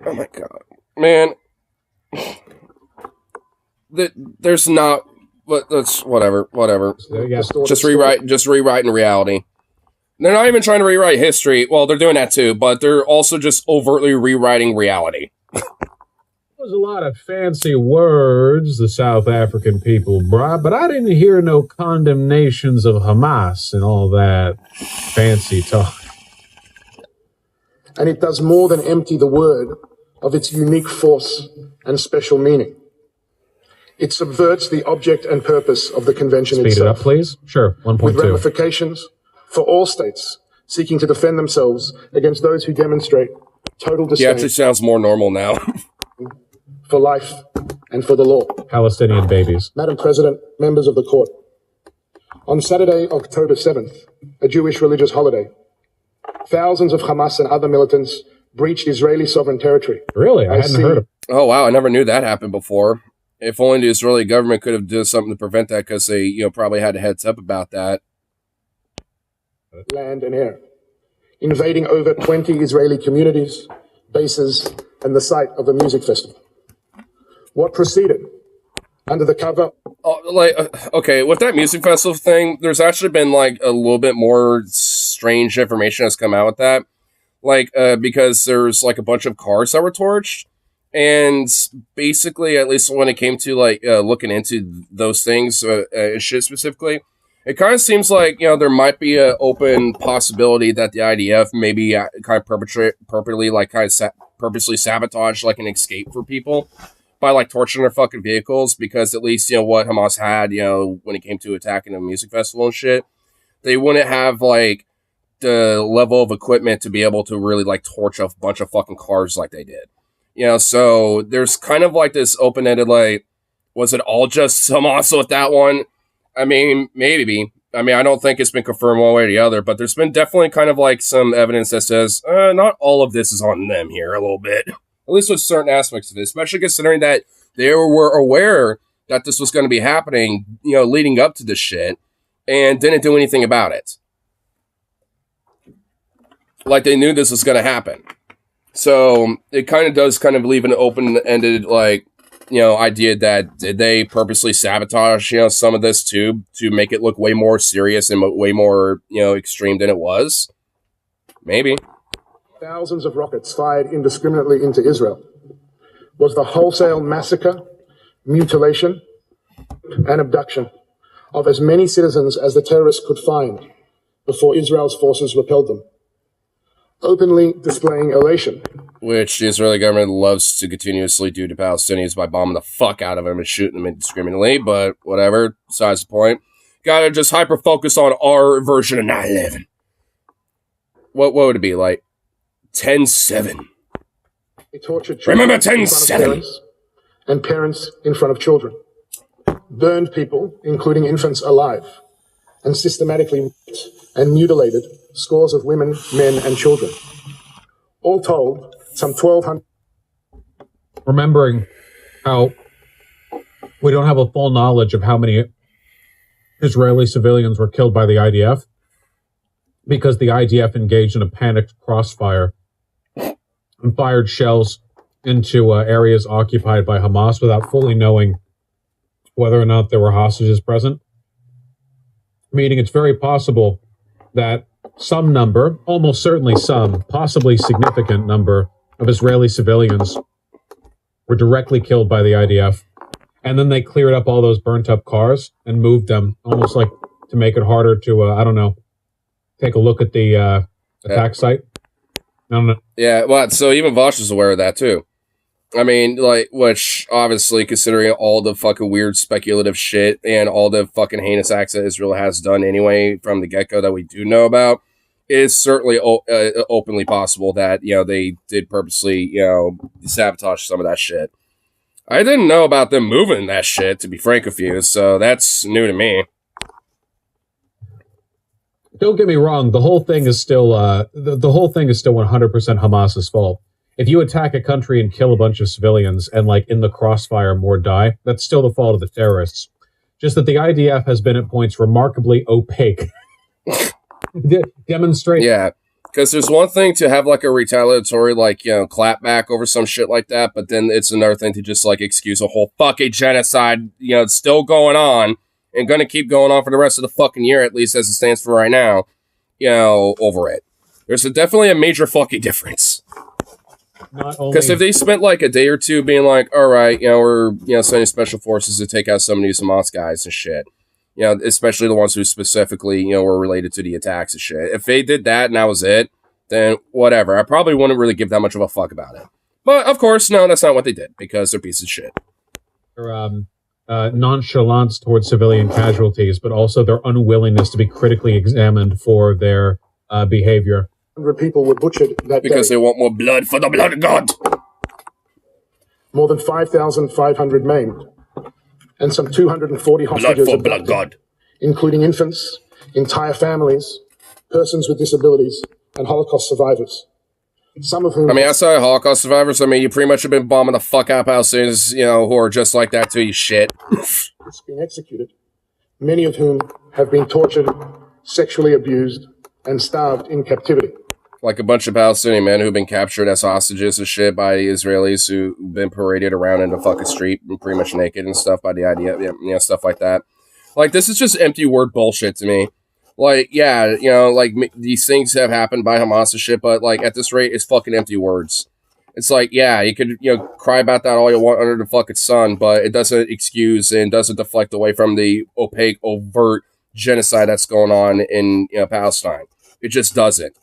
Oh my god. Man. There's not... But that's whatever. Yeah. Just rewriting reality. They're not even trying to rewrite history. Well, they're doing that too, but they're also just overtly rewriting reality. There's a lot of fancy words the South African people brought, but I didn't hear no condemnations of Hamas and all that fancy talk. And it does more than empty the word of its unique force and special meaning. It subverts the object and purpose of the convention itself. Speed it up, please. Sure, 1.2. With ramifications for all states seeking to defend themselves against those who demonstrate total disdain. He actually sounds more normal now. For life and for the law. Palestinian babies. Madam President, members of the court. On Saturday, October 7th, a Jewish religious holiday, thousands of Hamas and other militants breached Israeli sovereign territory. Really? I hadn't heard of it. Oh, wow. I never knew that happened before. If only the Israeli government could have done something to prevent that, because they, probably had a heads up about that. Land and air, invading over 20 Israeli communities, bases, and the site of a music festival. What proceeded? Under the cover... okay, with that music festival thing, there's actually been, a little bit more strange information that's come out with that. Because there's, a bunch of cars that were torched. And basically, at least when it came to looking into those things, shit specifically, it kind of seems like there might be an open possibility that the IDF maybe kind of purposely sabotage an escape for people by torching their fucking vehicles, because at least what Hamas had when it came to attacking a music festival and shit, they wouldn't have the level of equipment to be able to really torch a bunch of fucking cars like they did. So there's kind of this open-ended, was it all just Hamas with that one? I mean, maybe. I mean, I don't think it's been confirmed one way or the other, but there's been definitely kind of some evidence that says, not all of this is on them here a little bit. At least with certain aspects of it, especially considering that they were aware that this was going to be happening, leading up to this shit, and didn't do anything about it. They knew this was going to happen. So it kind of does leave an open-ended, idea that did they purposely sabotage, some of this too, to make it look way more serious and way more, extreme than it was? Maybe. Thousands of rockets fired indiscriminately into Israel. Was the wholesale massacre, mutilation, and abduction of as many citizens as the terrorists could find before Israel's forces repelled them. Openly displaying elation which the Israeli government loves to continuously do to Palestinians by bombing the fuck out of them and shooting them indiscriminately, but whatever, besides the point. Gotta just hyper-focus on our version of 9/11. What would it be, like 10/7? They tortured Remember children in front of 10/7? parents and parents in front of children, burned people, including infants, alive, and systematically raped and mutilated scores of women, men, and children. All told, some 1,200. Remembering how we don't have a full knowledge of how many Israeli civilians were killed by the IDF, because the IDF engaged in a panicked crossfire and fired shells into areas occupied by Hamas without fully knowing whether or not there were hostages present. Meaning it's very possible that some number, almost certainly some, possibly significant number of Israeli civilians were directly killed by the IDF. And then they cleared up all those burnt up cars and moved them, almost like to make it harder to, I don't know, take a look at the attack site. I don't know. Yeah, well, so even Vosh is aware of that, too. I mean, like, which, obviously, considering all the fucking weird speculative shit and all the fucking heinous acts that Israel has done anyway from the get-go that we do know about, it is certainly openly possible that, they did purposely, sabotage some of that shit. I didn't know about them moving that shit, to be frank with you, so that's new to me. Don't get me wrong, the whole thing is still the whole thing is still 100% Hamas's fault. If you attack a country and kill a bunch of civilians and, like, in the crossfire more die, that's still the fault of the terrorists. Just that the IDF has been at points remarkably opaque. Demonstrate. Yeah, because there's one thing to have, like, a retaliatory, like, clap back over some shit like that, but then it's another thing to just, like, excuse a whole fucking genocide, it's still going on and going to keep going on for the rest of the fucking year, at least as it stands for right now, over it. There's definitely a major fucking difference. Because if they spent like a day or two being like, all right, we're sending special forces to take out some of these Hamas guys and shit, especially the ones who specifically were related to the attacks and shit. If they did that and that was it, then whatever. I probably wouldn't really give that much of a fuck about it. But of course, no, that's not what they did because they're pieces of shit. Their nonchalance towards civilian casualties, but also their unwillingness to be critically examined for their behavior. 100 people were butchered that because day. They want more blood for the blood of God. More than 5,500 maimed, and some 240 hostages blood for abducted, blood God, including infants, entire families, persons with disabilities, and Holocaust survivors. Some of whom... outside of Holocaust survivors, you pretty much have been bombing the fuck out of Palestinians, who are just like that too, you shit. It's been executed, many of whom have been tortured, sexually abused, and starved in captivity. Like a bunch of Palestinian men who've been captured as hostages and shit by Israelis who've been paraded around in the fucking street pretty much naked and stuff by the idea, stuff like that. Like, this is just empty word bullshit to me. Like, yeah, like, these things have happened by Hamas and shit, but, like, at this rate, it's fucking empty words. It's like, yeah, you could, cry about that all you want under the fucking sun, but it doesn't excuse and doesn't deflect away from the opaque, overt genocide that's going on in, Palestine. It just doesn't.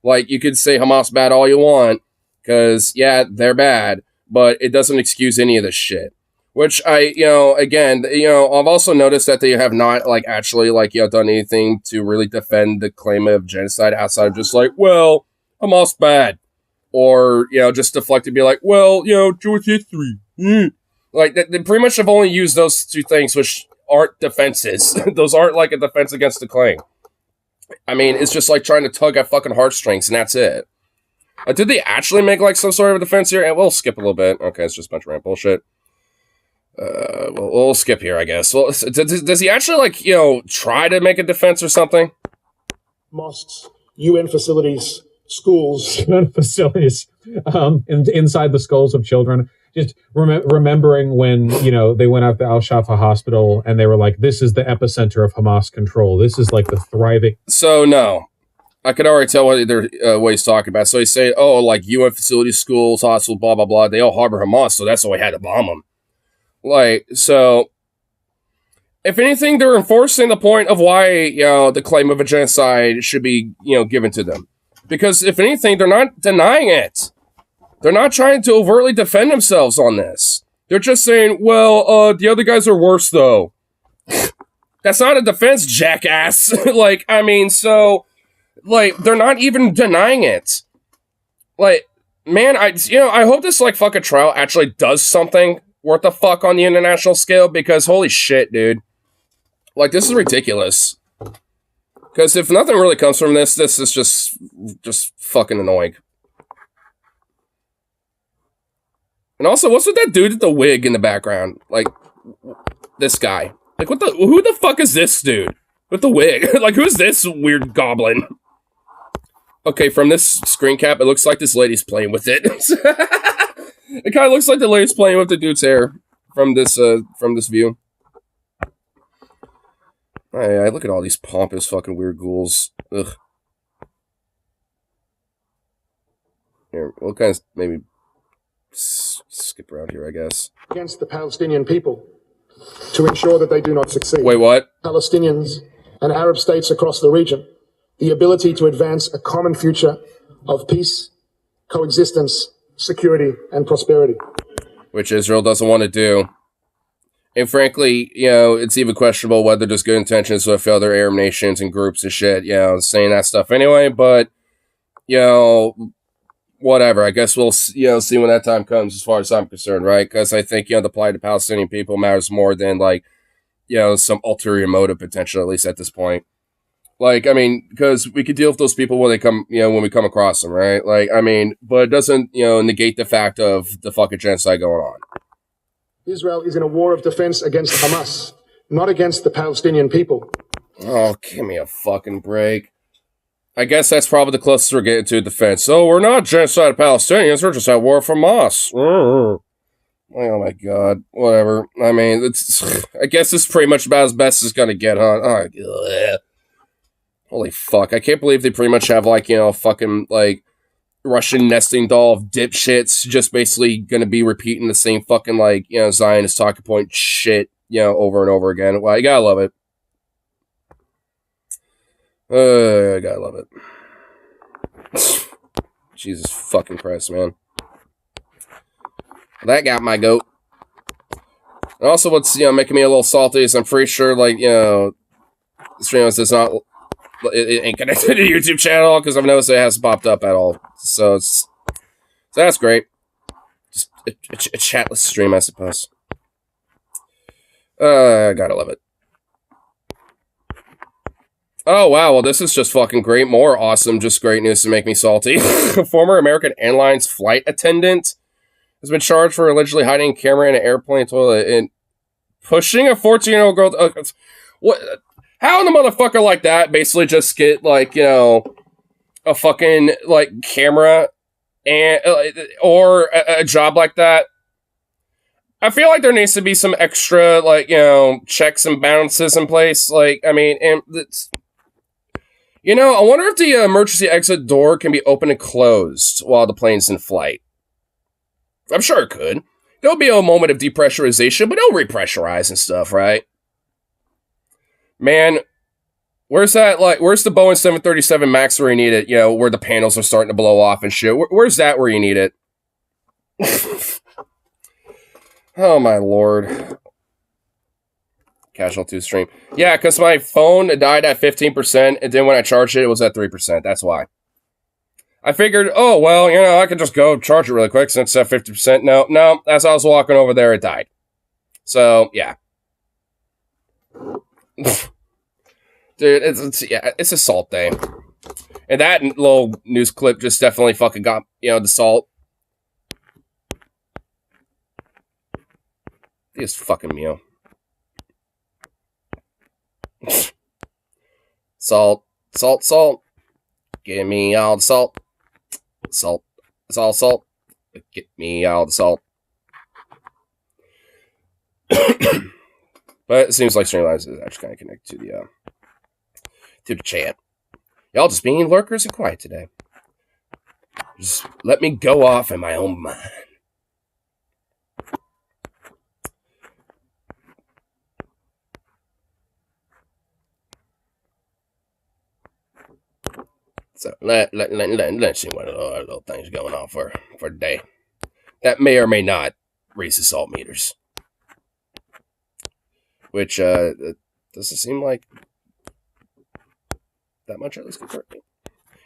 Like, you could say Hamas bad all you want, because, yeah, they're bad, but it doesn't excuse any of this shit. Which again, I've also noticed that they have not, like, actually, like, done anything to really defend the claim of genocide outside of just like, well, Hamas bad. Or, just deflect to be like, well, Jewish history. Like, they pretty much have only used those two things, which aren't defenses. Those aren't, like, a defense against the claim. It's just like trying to tug at fucking heartstrings, and that's it. Did they actually make, like, some sort of defense here? And we'll skip a little bit. Okay, it's just a bunch of rant bullshit. We'll skip here, I guess. Well, does he actually, like, try to make a defense or something? Mosques, UN facilities, schools. UN facilities. Inside the skulls of children. Just remembering when, they went out to Al-Shafa Hospital and they were like, this is the epicenter of Hamas control. This is like the thriving. So, no. I could already tell what he's talking about. So he's saying, like UN facilities, schools, hospitals, blah, blah, blah. They all harbor Hamas, so that's why we had to bomb them. Like, so, if anything, they're enforcing the point of why, the claim of a genocide should be, given to them. Because, if anything, they're not denying it. They're not trying to overtly defend themselves on this. They're just saying, well, the other guys are worse, though. That's not a defense, jackass. Like, I mean, so, like, they're not even denying it. Like, man, I hope this, like, fucking trial actually does something worth the fuck on the international scale, because holy shit, dude. Like, this is ridiculous. Because if nothing really comes from this, this is just fucking annoying. And also, what's with that dude with the wig in the background? Like, this guy. Like, who the fuck is this dude with the wig? Like, who's this weird goblin? Okay, from this screen cap, it looks like this lady's playing with it. It kind of looks like the lady's playing with the dude's hair from this view. I look at all these pompous fucking weird ghouls. Ugh. Here, we'll kind of maybe skip around here, I guess. Against the Palestinian people to ensure that they do not succeed. Wait, what? Palestinians and Arab states across the region the ability to advance a common future of peace, coexistence, security, and prosperity. Which Israel doesn't want to do. And frankly, it's even questionable whether there's good intentions with other Arab nations and groups and shit, saying that stuff anyway, but, whatever. I guess we'll, see when that time comes as far as I'm concerned, right? Because I think, the plight of the Palestinian people matters more than, like, some ulterior motive potential, at least at this point. Like, I mean, because we could deal with those people when they come, when we come across them, right? Like, I mean, but it doesn't, negate the fact of the fucking genocide going on. Israel is in a war of defense against Hamas, not against the Palestinian people. Oh, give me a fucking break. I guess that's probably the closest we're getting to defense. So we're not genocide Palestinians, we're just at war for Hamas. Oh my god. Whatever. I mean, I guess it's pretty much about as best as gonna get, huh? Oh, holy fuck. I can't believe they pretty much have, like, fucking, like, Russian nesting doll of dipshits just basically gonna be repeating the same fucking, like, Zionist talking point shit, over and over again. Well, you gotta love it. I gotta love it. Jesus fucking Christ, man. That got my goat. And also what's, making me a little salty is I'm pretty sure, like, streamers does not... It ain't connected to the YouTube channel because I've noticed it hasn't popped up at all. So that's great. Just a chatless stream, I suppose. I gotta love it. Oh, wow. Well, this is just fucking great. More awesome, just great news to make me salty. A former American Airlines flight attendant has been charged for allegedly hiding a camera in an airplane toilet and pushing a 14-year-old girl. What? How in the motherfucker like that basically just get, like, a fucking, like, camera and or a job like that? I feel like there needs to be some extra, like, checks and balances in place. Like, I mean, and it's... I wonder if the emergency exit door can be open and closed while the plane's in flight. I'm sure it could. There'll be a moment of depressurization, but it'll repressurize and stuff, right? Man, where's the Boeing 737 MAX where you need it, where the panels are starting to blow off and shit? Where's that where you need it? Oh, my lord. Casual 2 stream. Yeah, because my phone died at 15%, and then when I charged it, it was at 3%. That's why. I figured, oh, well, I could just go charge it really quick since it's at 50%. No, as I was walking over there, it died. So, yeah. Dude, it's a salt day. And that little news clip just definitely fucking got, the salt. This fucking meal. Salt. Give me all the salt. Salt. It's all salt. Get me all the salt. But it seems like Streamlines is actually kind of connected to the chat. Y'all just being lurkers and quiet today. Just let me go off in my own mind. So let's see what other little things going on for today. that may or may not raise the salt meters. Which doesn't seem like that much, at least compared to.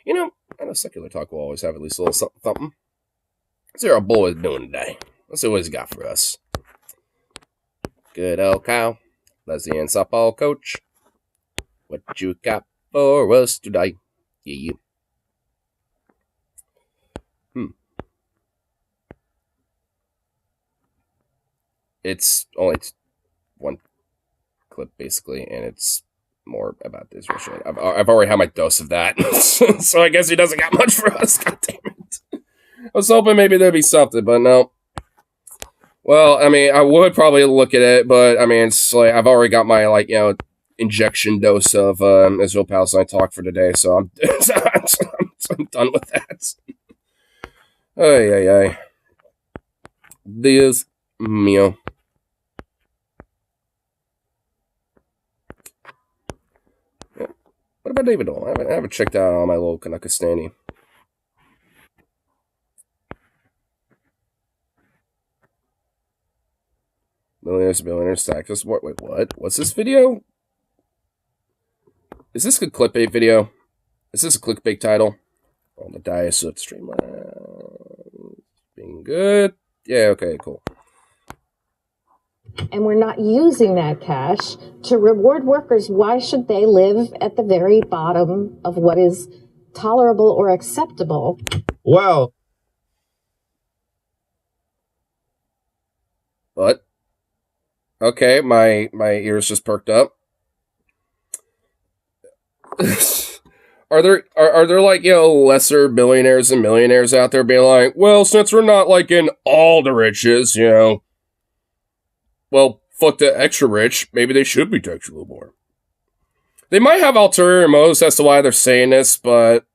You know, I know secular talk will always have at least a little something. Let's see what our boy is doing today. Let's see what he's got for us. Good old cow, lesbian softball coach. What you got for us today? Yeah. It's only one clip, basically, and it's more about this shit. I've already had my dose of that, so I guess he doesn't got much for us. God damn it! I was hoping maybe there'd be something, but no. Well, I mean, I would probably look at it, but I mean, it's like I've already got my injection dose of Israel-Palestine talk for today, so I'm done with that. Ay. Dios mío. What about David Doll? I haven't checked out all my little Kanakistani. Billionaires taxes. Wait, what? What's this video? Is this a clickbait video? Is this a clickbait title? On the dais of Streamline. Being good. Yeah, okay, cool. And we're not using that cash to reward workers. Why should they live at the very bottom of what is tolerable or acceptable? Well, what? Okay, my ears just perked up. Are there like, lesser billionaires and millionaires out there being like, well, since we're not like in all the riches, well, fuck the extra rich, maybe they should be taxed a little more. They might have ulterior motives as to why they're saying this, but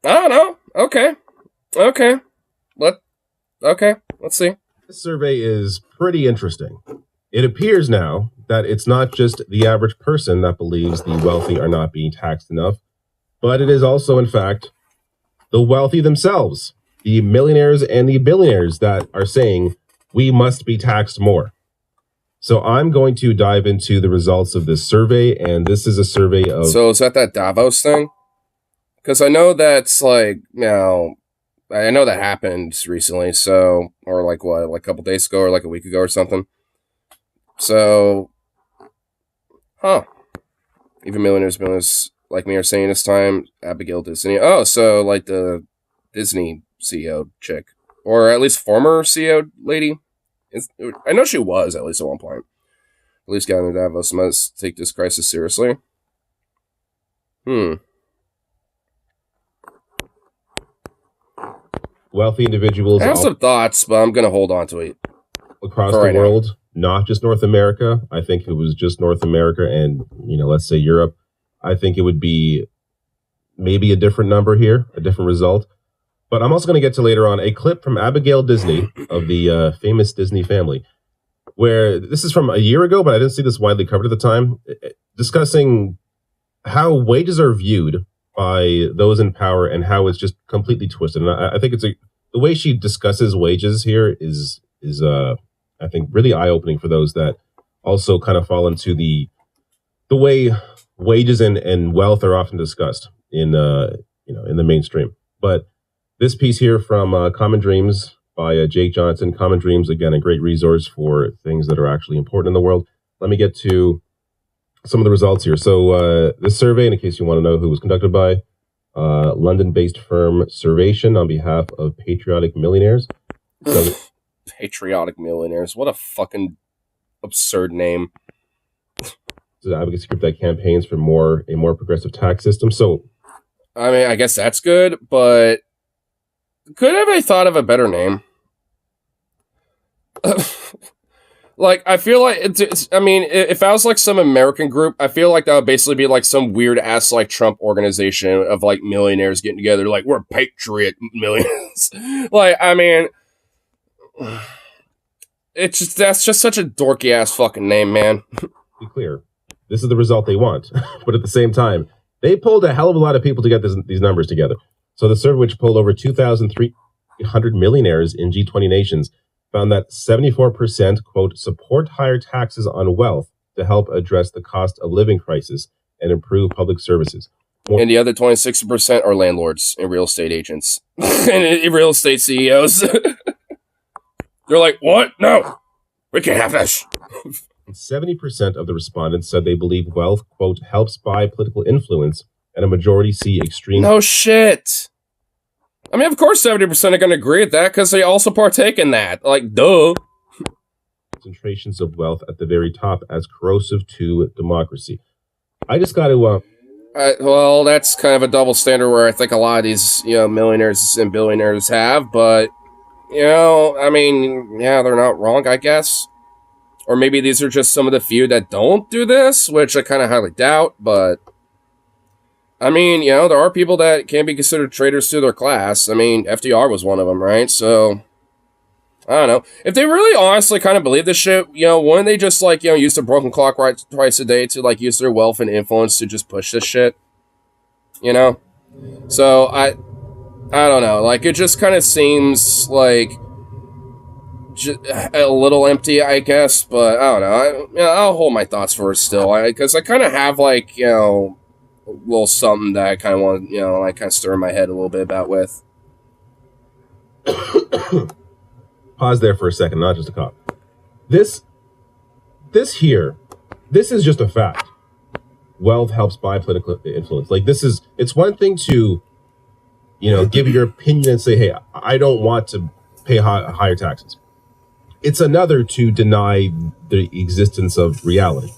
I don't know. Okay. Let's see. this survey is pretty interesting. It appears now that it's not just the average person that believes the wealthy are not being taxed enough, but it is also, in fact, the wealthy themselves, the millionaires and the billionaires that are saying we must be taxed more. So I'm going to dive into the results of this survey, and this is a survey of... So is that Davos thing? Because I know that's like, I know that happened recently, so, or like what, like a couple days ago or like a week ago or something. So, even millionaires like me are saying this time, Abigail Disney. Oh, so like the Disney CEO chick, or at least former CEO lady. I know she was, at least at one point. At least Gavin Davos must take this crisis seriously. Wealthy individuals... I have some thoughts, but I'm going to hold on to it. Across the world, not just North America. I think if it was just North America and, let's say Europe, I think it would be maybe a different number here, a different result. But I'm also going to get to later on a clip from Abigail Disney of the famous Disney family, where this is from a year ago, but I didn't see this widely covered at the time, discussing how wages are viewed by those in power and how it's just completely twisted. And I think the way she discusses wages here is I think really eye-opening for those that also kind of fall into the way wages and wealth are often discussed in in the mainstream. But this piece here from Common Dreams by Jake Johnson. Common Dreams, again, a great resource for things that are actually important in the world. Let me get to some of the results here. So this survey, in case you want to know who was conducted by, London-based firm Survation on behalf of Patriotic Millionaires. So, Patriotic Millionaires. What a fucking absurd name. The advocacy group that campaigns for a more progressive tax system. So, I mean, I guess that's good, but could have I thought of a better name? Like, I feel like if I was like some American group, I feel like that would basically be like some weird ass like Trump organization of like millionaires getting together, like we're patriot millions. Like, I mean, that's just such a dorky ass fucking name, man. Be clear, this is the result they want, but at the same time, they pulled a hell of a lot of people to get these numbers together. So the survey, which pulled over 2,003 100 millionaires in G20 nations found that 74%, quote, support higher taxes on wealth to help address the cost of living crisis and improve public services. And the other 26% are landlords and real estate agents and real estate CEOs. They're like, what? No, we can't have this. 70% of the respondents said they believe wealth, quote, helps buy political influence, and a majority see extreme... No shit. I mean, of course 70% are going to agree with that because they also partake in that. Like, duh. ...concentrations of wealth at the very top as corrosive to democracy. I just got to... well, that's kind of a double standard where I think a lot of these, millionaires and billionaires have, but, I mean, yeah, they're not wrong, I guess. Or maybe these are just some of the few that don't do this, which I kind of highly doubt, but... I mean, there are people that can be considered traitors to their class. I mean, FDR was one of them, right? So, I don't know. If they really honestly kind of believe this shit, wouldn't they just, use the broken clock twice a day to, use their wealth and influence to just push this shit? So, I don't know. It just kind of seems like a little empty, I guess, but I don't know. I'll hold my thoughts for it still, because I kind of have, a little something that I kind of want, kind of stir in my head a little bit about with. Pause there for a second, not just a cop. This is just a fact. Wealth helps buy political influence. It's one thing to, give your opinion and say, hey, I don't want to pay higher taxes. It's another to deny the existence of reality.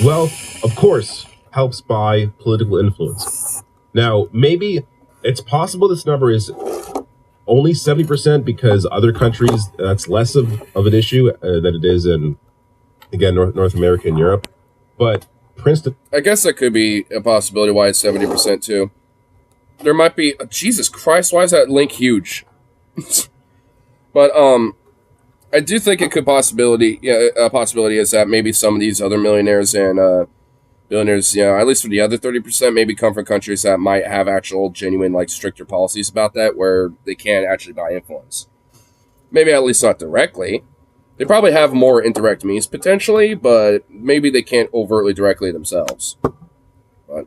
Wealth, of course, helps buy political influence. Now, maybe it's possible this number is only 70% because other countries, that's less of an issue than it is in, again, North America and Europe. But Princeton... I guess that could be a possibility why it's 70% too. There might be... Jesus Christ, why is that link huge? But, I do think it could a possibility is that maybe some of these other millionaires and billionaires, at least for the other 30%, maybe come from countries that might have actual genuine, stricter policies about that, where they can't actually buy influence. Maybe at least not directly. They probably have more indirect means, potentially, but maybe they can't overtly directly themselves. But,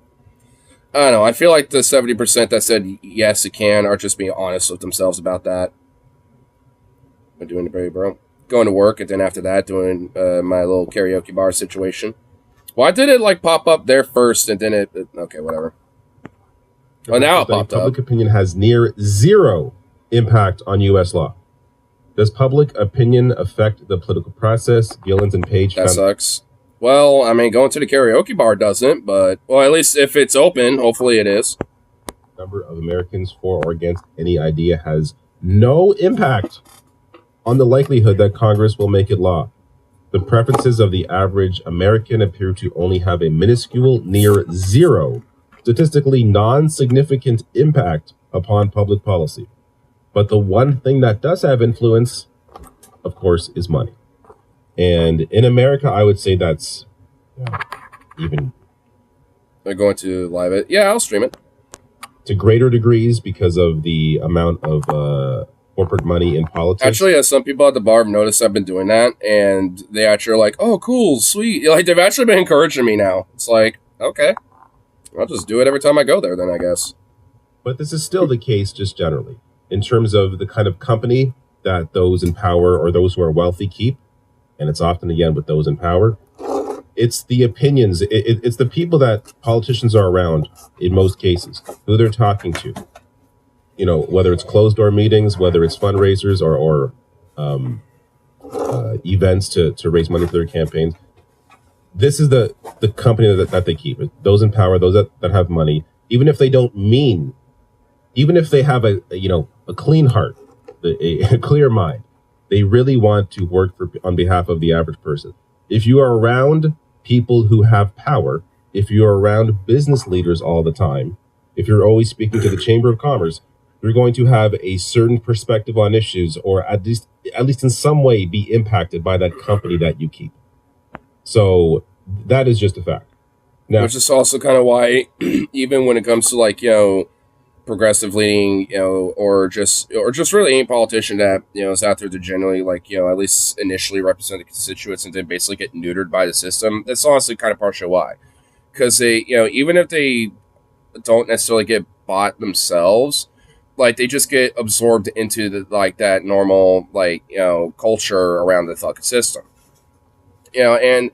I don't know, I feel like the 70% that said yes, it can, are just being honest with themselves about that. I'm doing it, baby, bro. Going to work, and then after that, doing my little karaoke bar situation. Why did it pop up there first, and then it okay, whatever. Oh, now it popped up. Public opinion has near zero impact on U.S. law. Does public opinion affect the political process? Gillens and Page. That sucks. Well, I mean, going to the karaoke bar doesn't, but at least if it's open, hopefully it is. Number of Americans for or against any idea has no impact on the likelihood that Congress will make it law. The preferences of the average American appear to only have a minuscule, near zero, statistically non-significant impact upon public policy. But the one thing that does have influence, of course, is money. And in America, I would say that's even... They're going to live it. Yeah, I'll stream it. To greater degrees because of the amount of... corporate money in politics. Actually, some people at the bar have noticed I've been doing that, and they actually are like, oh, cool, sweet. They've actually been encouraging me now. It's like, okay, I'll just do it every time I go there then, I guess. But this is still the case just generally, in terms of the kind of company that those in power or those who are wealthy keep, and it's often, again, with those in power. It's the opinions, it's the people that politicians are around, in most cases, who they're talking to. Whether it's closed-door meetings, whether it's fundraisers or events to raise money for their campaigns. This is the company that they keep. Those in power, those that have money, even if they don't mean, even if they have a clean heart, a clear mind, they really want to work on behalf of the average person. If you are around people who have power, if you're around business leaders all the time, if you're always speaking to the Chamber of Commerce, you're going to have a certain perspective on issues, or at least in some way be impacted by that company that you keep. So that is just a fact. Now, which is also kind of why, even when it comes to progressive leaning, or just really any politician that is out there to generally like at least initially represent the constituents and then basically get neutered by the system. That's honestly kind of partially why, because they even if they don't necessarily get bought themselves, like they just get absorbed into the like that normal like culture around the fucking system, and.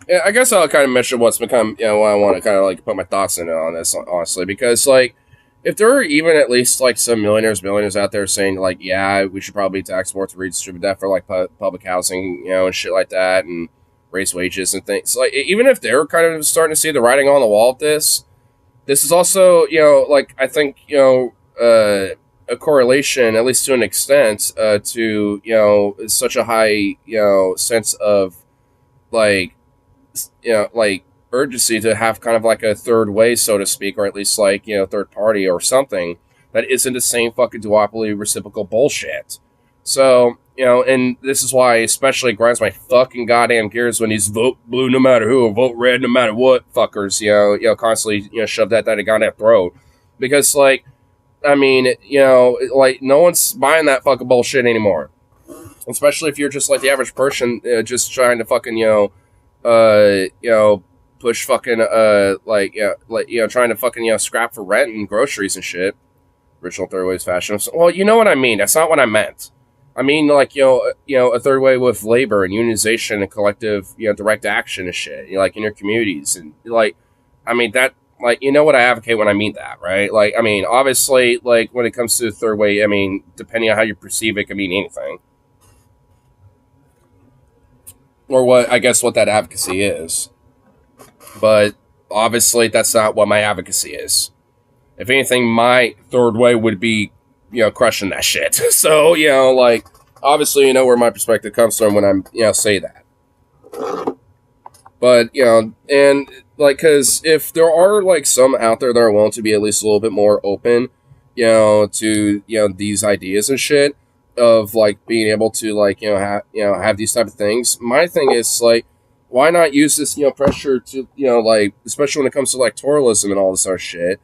Yeah, I guess I'll kind of mention what's become, what I want to kind of like put my thoughts in on this, honestly, because like, if there are even at least like some billionaires out there saying like, yeah, we should probably tax more to redistribute that for like public housing, and shit like that, and raise wages and things, like even if they're kind of starting to see the writing on the wall of this is also, like I think, a correlation, at least to an extent, to such a high sense of like like urgency to have kind of like a third way, so to speak, or at least like, third party or something that isn't the same fucking duopoly reciprocal bullshit. So, and this is why especially grinds my fucking goddamn gears when these vote blue no matter who or vote red no matter what fuckers, constantly, shove that down the goddamn throat. Because like, I mean, like no one's buying that fucking bullshit anymore. Especially if you're just like the average person, just trying to fucking, push fucking, trying to fucking, scrap for rent and groceries and shit. Original third wave fashion. Well, you know what I mean. That's not what I meant. I mean, like, a third way with labor and unionization and collective, direct action and shit, like in your communities. And like, I mean, that, like, what I advocate when I mean that, right? Like, I mean, obviously, like when it comes to the third way, I mean, depending on how you perceive it, can mean anything. Or what that advocacy is. But obviously that's not what my advocacy is. If anything, my third way would be, crushing that shit. So, like, obviously where my perspective comes from when I'm, say that. But, and like, cause if there are like some out there that are willing to be at least a little bit more open, to, these ideas and shit, of like being able to like have these type of things. My thing is like, why not use this pressure to like, especially when it comes to electoralism and all this other shit,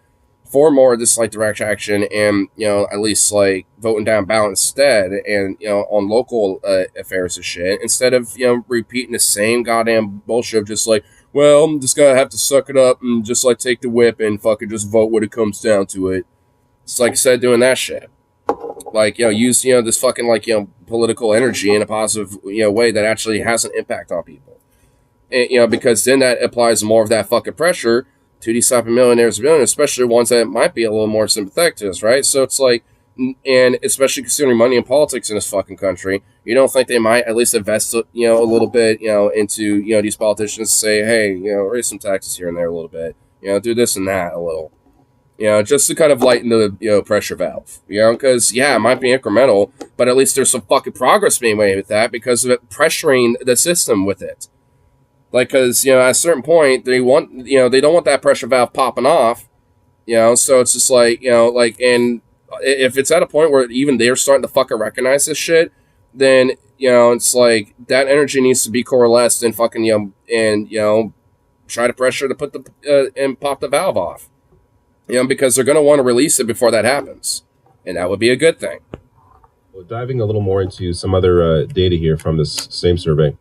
for more of this like direct action and at least like voting down ballot instead, and on local affairs and shit, instead of repeating the same goddamn bullshit of just like, well, I'm just gonna have to suck it up and just like take the whip and fucking just vote when it comes down to it. It's like I said, doing that shit. Like, use, this fucking, like, political energy in a positive, way that actually has an impact on people. And, because then that applies more of that fucking pressure to these type of millionaires, especially ones that might be a little more sympathetic to us, right? So it's like, and especially considering money and politics in this fucking country, you don't think they might at least invest, a little bit, into, these politicians to say, hey, raise some taxes here and there a little bit, do this and that a little. Just to kind of lighten the, pressure valve, because, yeah, it might be incremental, but at least there's some fucking progress being made with that because of it pressuring the system with it. Like, because, at a certain point, they want, they don't want that pressure valve popping off, so it's just like, like, and if it's at a point where even they're starting to fucking recognize this shit, then, it's like, that energy needs to be coalesced and fucking, and, try to pressure to put the, and pop the valve off. Because they're going to want to release it before that happens. And that would be a good thing. Well, diving a little more into some other data here from this same survey.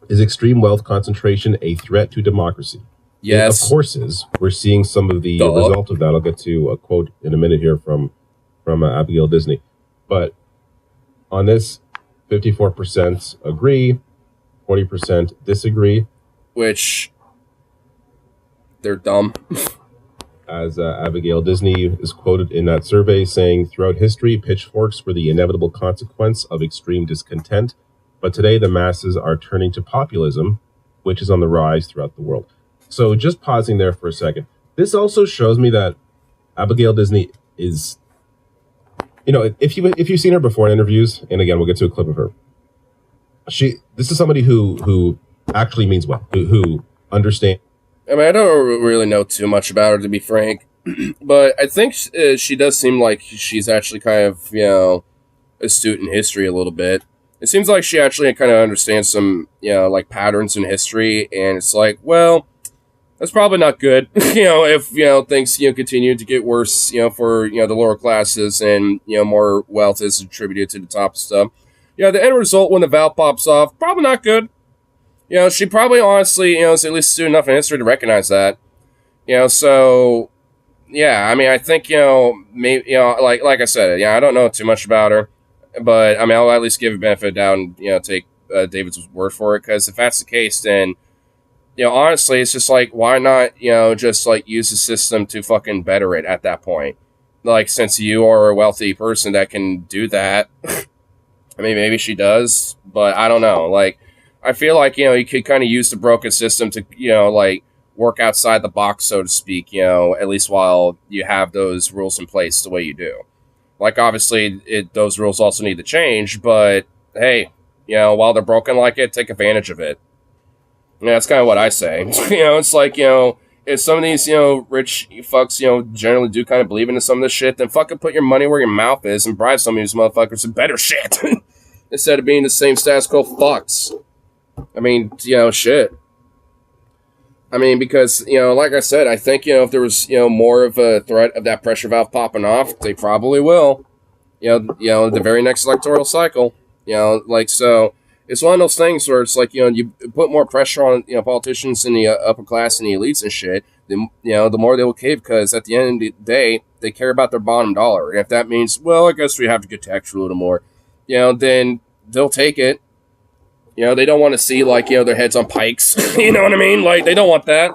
Is extreme wealth concentration a threat to democracy? Yes. It, of course is. We're seeing some of the result of that. I'll get to a quote in a minute here from Abigail Disney. But on this, 54% agree, 40% disagree. Which, they're dumb. As Abigail Disney is quoted in that survey saying, throughout history, pitchforks were the inevitable consequence of extreme discontent. But today, the masses are turning to populism, which is on the rise throughout the world. So just pausing there for a second. This also shows me that Abigail Disney is, if you've seen her before in interviews, and again, we'll get to a clip of her. This is somebody who actually means well, who understands. I mean, I don't really know too much about her, to be frank, but I think she does seem like she's actually kind of, astute in history a little bit. It seems like she actually kind of understands some, like patterns in history, and it's like, well, That's probably not good. If things continue to get worse, for the lower classes, and more wealth is attributed to the top stuff. The end result when the valve pops off, probably not good. She probably honestly, is at least student enough in history to recognize that. So yeah, I mean, I think maybe like I said, I don't know too much about her, but I mean, I'll at least give a benefit of doubt and take David's word for it, because if that's the case, then honestly, it's just like, why not just like use the system to fucking better it at that point? Like, since you are a wealthy person that can do that, I mean, maybe she does, but I don't know. Like, I feel like you could kind of use the broken system to like work outside the box, so to speak, at least while you have those rules in place the way you do. Like, obviously, those rules also need to change, but hey, while they're broken like it, take advantage of it. That's kind of what I say. It's like, if some of these, rich fucks, generally do kind of believe into some of this shit, then fucking put your money where your mouth is and bribe some of these motherfuckers with better shit. Instead of being the same status quo fucks. I mean, shit. I mean, because, like I said, I think, if there was, more of a threat of that pressure valve popping off, they probably will. The very next electoral cycle. So it's one of those things where it's like, you put more pressure on, politicians in the upper class and the elites and shit, then, the more they will cave, because at the end of the day, they care about their bottom dollar. And if that means, well, I guess we have to get taxed a little more, then they'll take it. They don't want to see, like, their heads on pikes. You know what I mean? Like, they don't want that.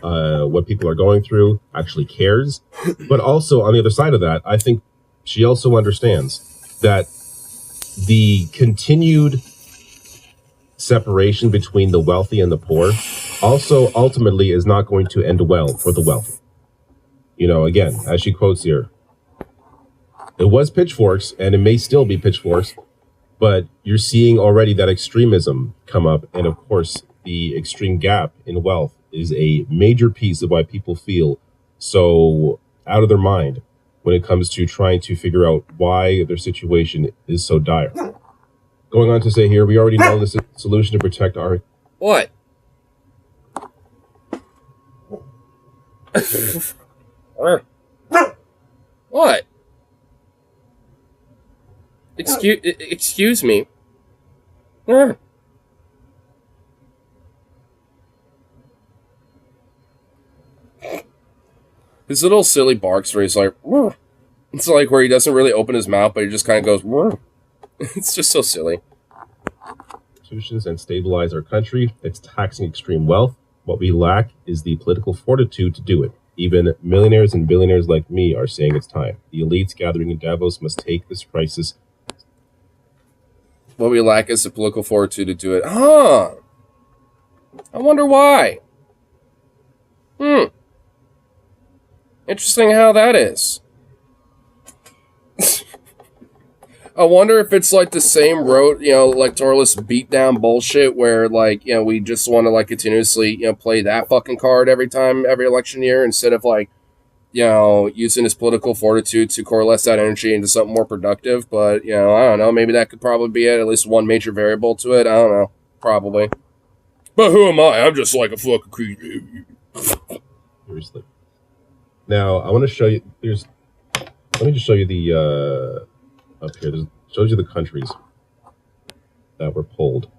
What people are going through, actually cares. But also, on the other side of that, I think she also understands that the continued separation between the wealthy and the poor also ultimately is not going to end well for the wealthy. Again, as she quotes here, it was pitchforks, and it may still be pitchforks, but you're seeing already that extremism come up. And of course, the extreme gap in wealth is a major piece of why people feel so out of their mind when it comes to trying to figure out why their situation is so dire. Going on to say here, we already know the solution to protect our... What? What? Excuse me. His little silly barks where he's like, "Whoa." It's like where he doesn't really open his mouth, but he just kind of goes, "Whoa." It's just so silly. Institutions and stabilize our country. It's taxing extreme wealth. What we lack is the political fortitude to do it. Even millionaires and billionaires like me are saying it's time. The elites gathering in Davos must take this crisis. What we lack is the political fortitude to do it. Huh. I wonder why. Interesting how that is. I wonder if it's like the same rote, electoralist beatdown bullshit where, like, we just want to, like, continuously, play that fucking card every election year, instead of, like, using his political fortitude to coalesce that energy into something more productive. But, I don't know, maybe that could probably be at least one major variable to it. I don't know. Probably. But who am I? I'm just like a fucking creature. Seriously. Now, I want to show you, let me just show you the, up here, shows you the countries that were polled.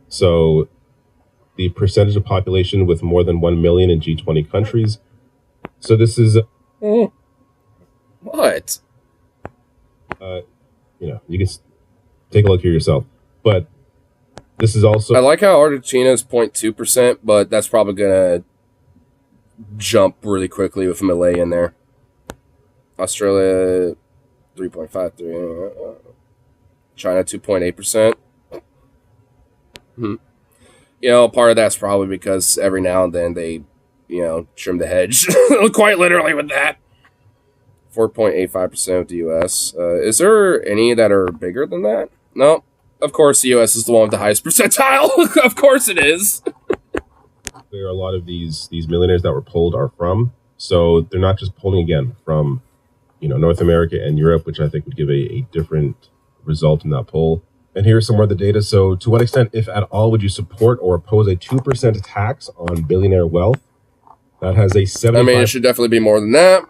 So, the percentage of population with more than 1 million in G20 countries. So this is... What? You can take a look here yourself. But this is also... I like how Argentina's 0.2%, but that's probably going to jump really quickly with Malay in there. Australia, 3.53. China, 2.8%. Part of that's probably because every now and then they, trim the hedge. Quite literally with that. 4.85% of the U.S. Is there any that are bigger than that? No. Of course, the U.S. is the one with the highest percentile. Of course it is. Where a lot of these millionaires that were polled are from. So they're not just polling again from, North America and Europe, which I think would give a different result in that poll. And here's some more of the data. So to what extent, if at all, would you support or oppose a 2% tax on billionaire wealth? That has a 75%. I mean, it should definitely be more than that.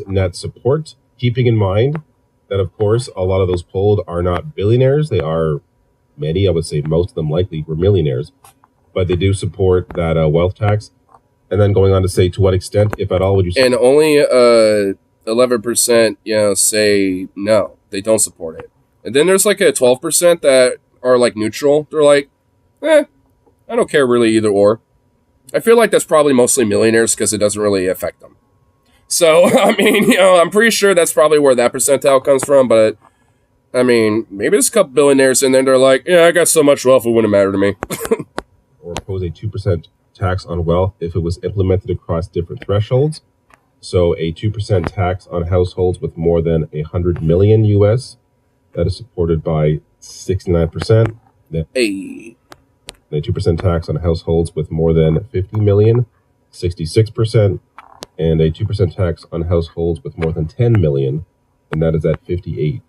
Net support, keeping in mind that, of course, a lot of those polled are not billionaires. They are many, I would say most of them likely were millionaires, but they do support that wealth tax. And then going on to say, to what extent, if at all, would you support? And only 11%, say no, they don't support it. And then there's like a 12% that are like neutral. They're like, I don't care really either or. I feel like that's probably mostly millionaires because it doesn't really affect them. So, I mean, I'm pretty sure that's probably where that percentile comes from. But, I mean, maybe there's a couple billionaires and then they're like, I got so much wealth, it wouldn't matter to me. Or oppose a 2% tax on wealth if it was implemented across different thresholds. So a 2% tax on households with more than 100 million US. That is supported by 69%. Hey. A 2% tax on households with more than 50 million, 66%. And a 2% tax on households with more than 10 million, and that is at 58%.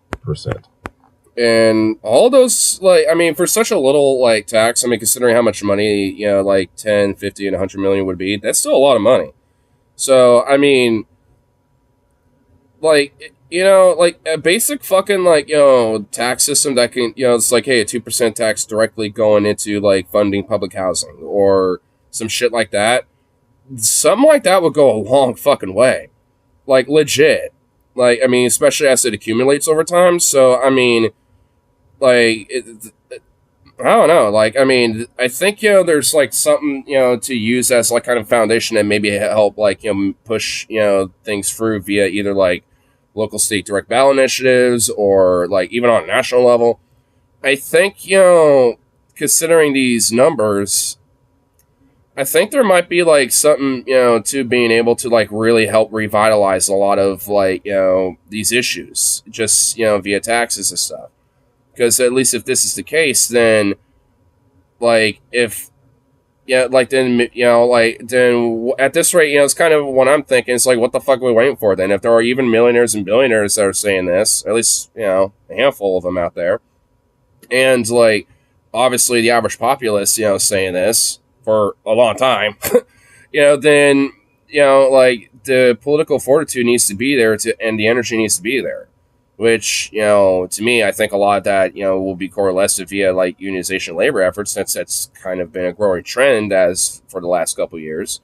And all those, like, I mean, for such a little, like, tax, I mean, considering how much money, like 10, 50, and 100 million would be, that's still a lot of money. So, I mean, like, like a basic fucking, like, tax system that can, it's like, hey, a 2% tax directly going into, like, funding public housing or some shit like that. Something like that would go a long fucking way. Like, legit. Like, I mean, especially as it accumulates over time. So, I mean, like, I don't know. Like, I mean, I think, there's, like, something, to use as, like, kind of foundation and maybe help, like, push, things through via either, like, local state direct ballot initiatives or, like, even on a national level. I think, considering these numbers, I think there might be, like, something, to being able to, like, really help revitalize a lot of, like, these issues, just, via taxes and stuff. Because at least if this is the case, then, like, then at this rate, it's kind of what I'm thinking. It's like, what the fuck are we waiting for then? If there are even millionaires and billionaires that are saying this, at least, a handful of them out there. And, like, obviously the average populace, saying this for a long time, then, like, the political fortitude needs to be there and the energy needs to be there, which, to me, I think a lot of that, will be coalesced via, like, unionization of labor efforts, since that's kind of been a growing trend as for the last couple of years.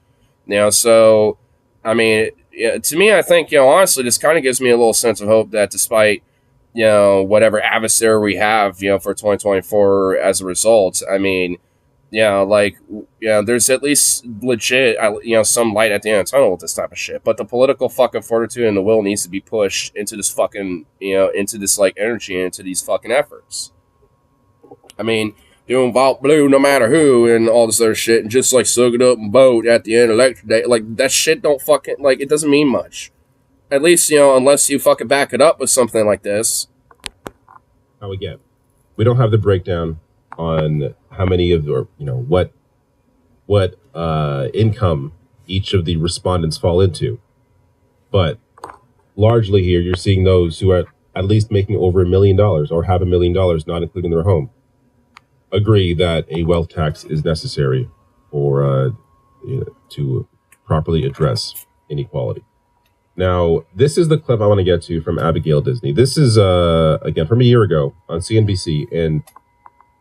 So, I mean, to me, I think, honestly, this kind of gives me a little sense of hope that despite, whatever adversary we have, for 2024 as a result, I mean, there's at least legit, some light at the end of the tunnel with this type of shit. But the political fucking fortitude and the will needs to be pushed into this fucking, into this, like, energy and into these fucking efforts. I mean, doing vote blue no matter who and all this other shit and just, like, soak it up and vote at the end of election day. Like, that shit don't fucking, like, it doesn't mean much. At least, unless you fucking back it up with something like this. Now, again, we don't have the breakdown on how many of, or what income each of the respondents fall into, but largely here you're seeing those who are at least making over $1 million or have $1 million, not including their home, agree that a wealth tax is necessary for to properly address inequality. Now, this is the clip I want to get to from Abigail Disney. This is again from a year ago on CNBC, and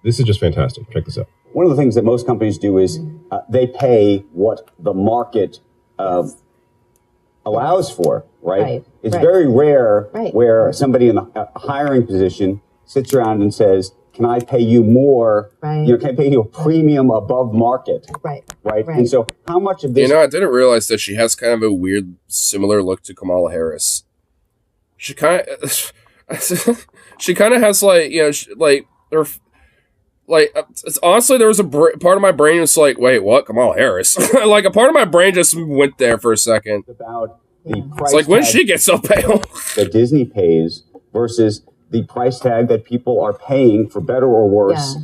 this is just fantastic. Check this out. One of the things that most companies do is they pay what the market allows for, right? It's very rare where somebody in a hiring position sits around and says, can I pay you more? Can I pay you a premium above market? Right. And so how much of this... I didn't realize that she has kind of a weird, similar look to Kamala Harris. She kind of... she kind of has, like, honestly, there was a part of my brain was like, wait, what? Kamala Harris? Like, a part of my brain just went there for a second. About the price, it's like, when did she get so pale? That Disney pays versus the price tag that people are paying, for better or worse,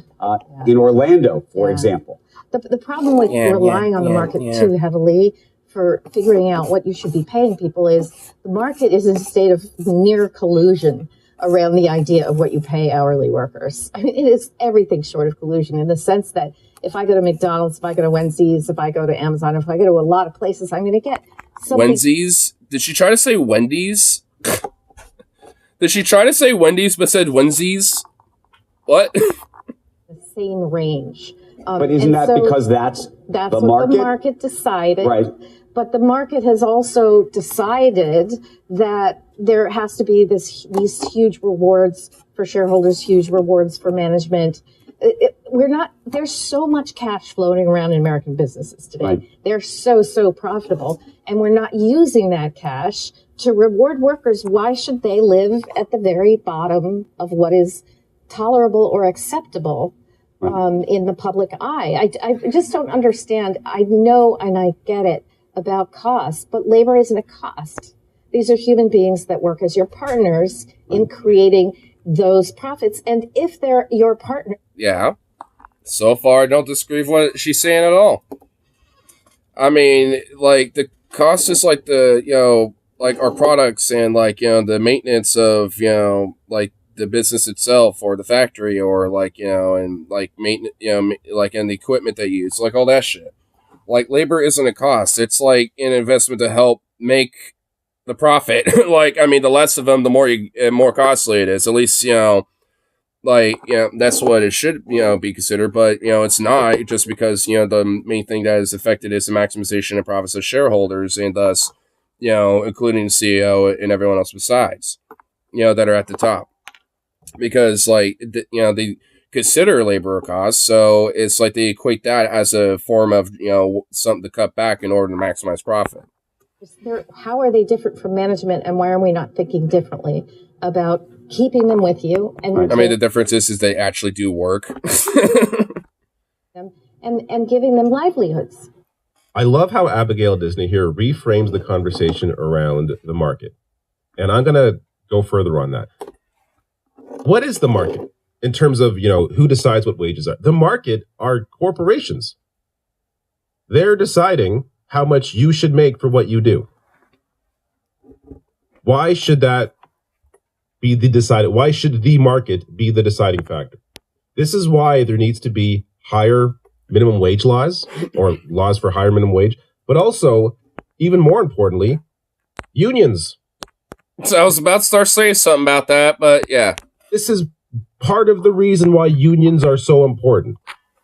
in Orlando, for example. The problem with relying on the market too heavily for figuring out what you should be paying people is the market is in a state of near collusion around the idea of what you pay hourly workers. I mean, it is everything short of collusion in the sense that if I go to McDonald's, if I go to Wendy's, if I go to Amazon, if I go to a lot of places, I'm going to get something. Wendy's? Did she try to say Wendy's? Did she try to say Wendy's but said Wednesdays? What? The same range. But isn't that because that's the what market? The market decided. Right. But the market has also decided that there has to be these huge rewards for shareholders, huge rewards for management. There's so much cash floating around in American businesses today. Right. They're so profitable, and we're not using that cash to reward workers. Why should they live at the very bottom of what is tolerable or acceptable in the public eye? I just don't understand. I know and I get it about cost, but labor isn't a cost. These are human beings that work as your partners in creating those profits. And if they're your partner. Yeah. So far, I don't disagree with what she's saying at all. I mean, like, the cost is like like our products and like, the maintenance of, like the business itself or the factory or like, and like maintenance, like, and the equipment they use, like all that shit. Like, labor isn't a cost. It's like an investment to help make the profit. Like, I mean, the less of them, the more costly it is. At least, like, that's what it should, be considered. But, it's not just because, the main thing that is affected is the maximization of profits of shareholders and thus, including the CEO and everyone else besides, that are at the top. Because, like, they consider labor a cost, so it's like they equate that as a form of, something to cut back in order to maximize profit. How are they different from management, and why are we not thinking differently about keeping them with you? And I mean, the difference is they actually do work. and giving them livelihoods. I love how Abigail Disney here reframes the conversation around the market. And I'm going to go further on that. What is the market in terms of, who decides what wages are? The market are corporations. They're deciding how much you should make for what you do. Why should that be why should the market be the deciding factor? This is why there needs to be higher minimum wage laws or laws for higher minimum wage, but also, even more importantly, unions. So I was about to start saying something about that, but yeah. This is part of the reason why unions are so important.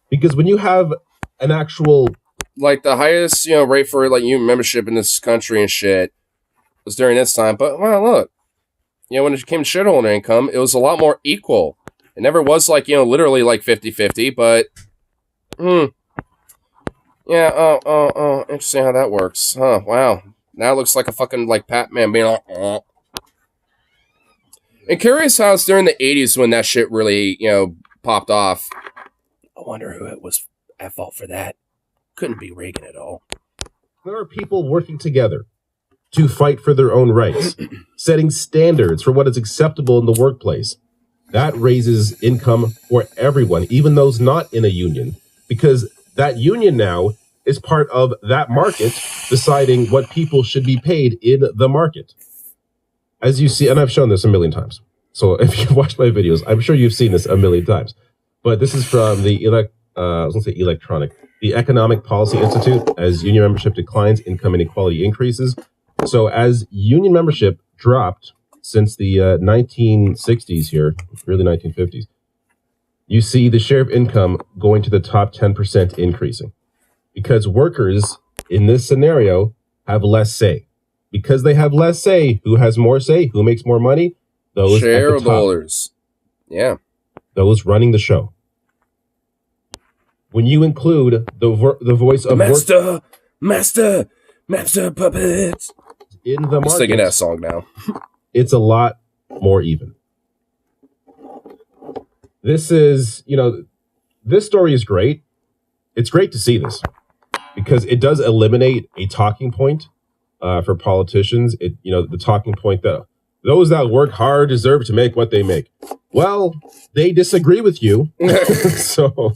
Because when you have an actual... Like, the highest, rate for, like, union membership in this country and shit was during this time. But, well, look. When it came to shareholder income, it was a lot more equal. It never was, like, literally, like, 50-50, but... Yeah, interesting how that works. Huh, wow. Now it looks like a fucking, like, Pac-Man being like... And curious how it's during the 80s when that shit really, popped off. I wonder who it was at fault for that. Couldn't be Reagan at all. There are people working together to fight for their own rights, setting standards for what is acceptable in the workplace. That raises income for everyone, even those not in a union, because that union now is part of that market deciding what people should be paid in the market. As you see, and I've shown this a million times. So if you watch my videos, I'm sure you've seen this a million times. But this is from the the Economic Policy Institute. As union membership declines, income inequality increases. So as union membership dropped since the 1960s here, really 1950s, you see the share of income going to the top 10% increasing. Because workers in this scenario have less say. Because they have less say, who has more say, who makes more money? Those shareholders. Yeah. Those running the show. When you include the voice of Master Puppets in the market, I'm singing that song now. It's a lot more even. This is, this story is great. It's great to see this because it does eliminate a talking point for politicians. The talking point that those that work hard deserve to make what they make. Well, they disagree with you. So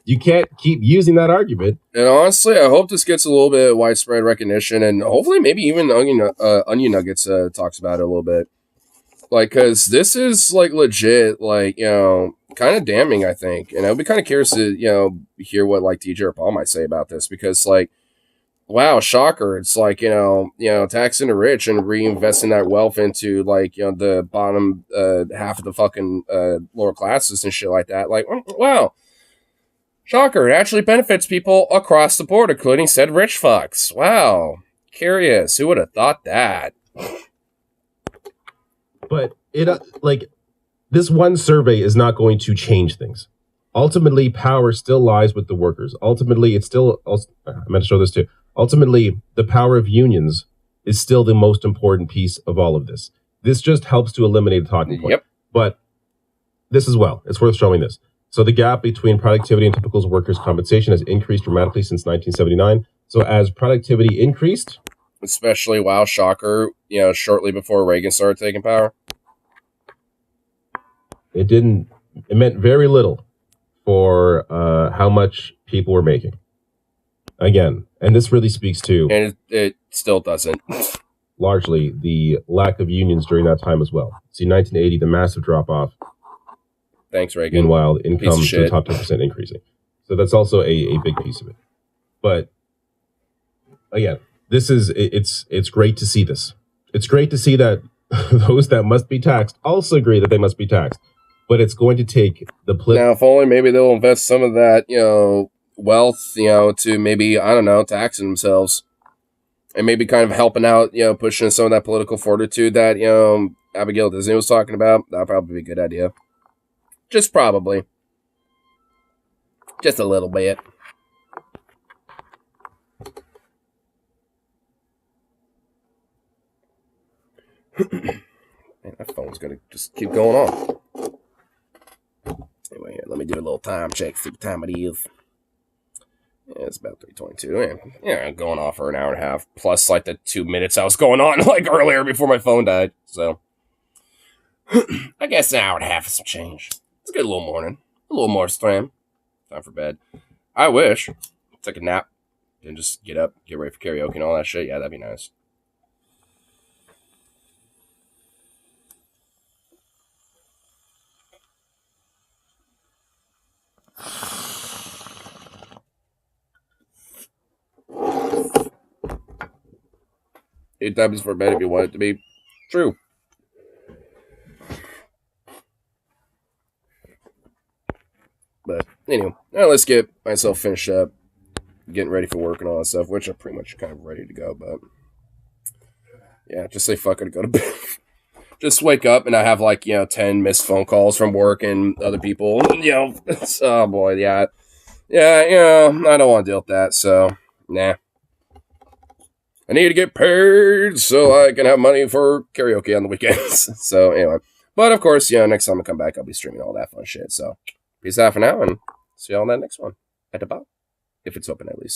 you can't keep using that argument. And honestly, I hope this gets a little bit of widespread recognition, and hopefully maybe even Onion Nuggets talks about it a little bit. Like, because this is, like, legit, like, you know, kind of damning, I think. And I'd be kind of curious to, you know, hear what, like, DJ or Paul might say about this. Because, like, wow, shocker. It's like, you know, taxing the rich and reinvesting that wealth into, like, you know, the bottom half of the fucking lower classes and shit like that. Like, wow. Shocker. It actually benefits people across the board, including said rich fucks. Wow. Curious. Who would have thought that? But it like this one survey is not going to change things. Ultimately, power still lies with the workers. Ultimately, it's still. I meant to show this too. Ultimately, the power of unions is still the most important piece of all of this. This just helps to eliminate a talking point. Yep. But this as well. It's worth showing this. So the gap between productivity and typical workers' compensation has increased dramatically since 1979. So as productivity increased, especially, wow, shocker, you know, shortly before Reagan started taking power, it meant very little for how much people were making. Again, and this really speaks to, and it still doesn't, largely the lack of unions during that time as well. See, 1980, the massive drop off. Thanks, Reagan. Meanwhile, income to the top 10% increasing. So that's also a big piece of it. But again, this is it's great to see this. It's great to see that those that must be taxed also agree that they must be taxed. But it's going to take the now, if only maybe they'll invest some of that, you know, wealth, you know, to maybe, I don't know, taxing themselves. And maybe kind of helping out, you know, pushing some of that political fortitude that, you know, Abigail Disney was talking about. That'd probably be a good idea. Just probably. Just a little bit. Man, that phone's gonna just keep going on. Anyway, here, let me do a little time check, see what time it is. Yeah, it's about 3:22. Yeah, going off for an hour and a half, plus like the 2 minutes I was going on like earlier before my phone died. So I guess an hour and a half is some change. It's a good little morning. A little more stream. Time for bed. I wish. Take a nap. Then just get up, get ready for karaoke and all that shit. Yeah, that'd be nice. Eight times for bed if you want it to be true. But anyway, now let's get myself finished up, getting ready for work and all that stuff, which I'm pretty much kind of ready to go. But yeah, just say fuck it and go to bed. Just wake up and I have like, you know, 10 missed phone calls from work and other people. You know, oh boy, yeah, you know, I don't want to deal with that. So nah. I need to get paid so I can have money for karaoke on the weekends. So anyway, but of course, you know, next time I come back, I'll be streaming all that fun shit. So peace out for now and see you all in that next one. At the bottom, if it's open at least.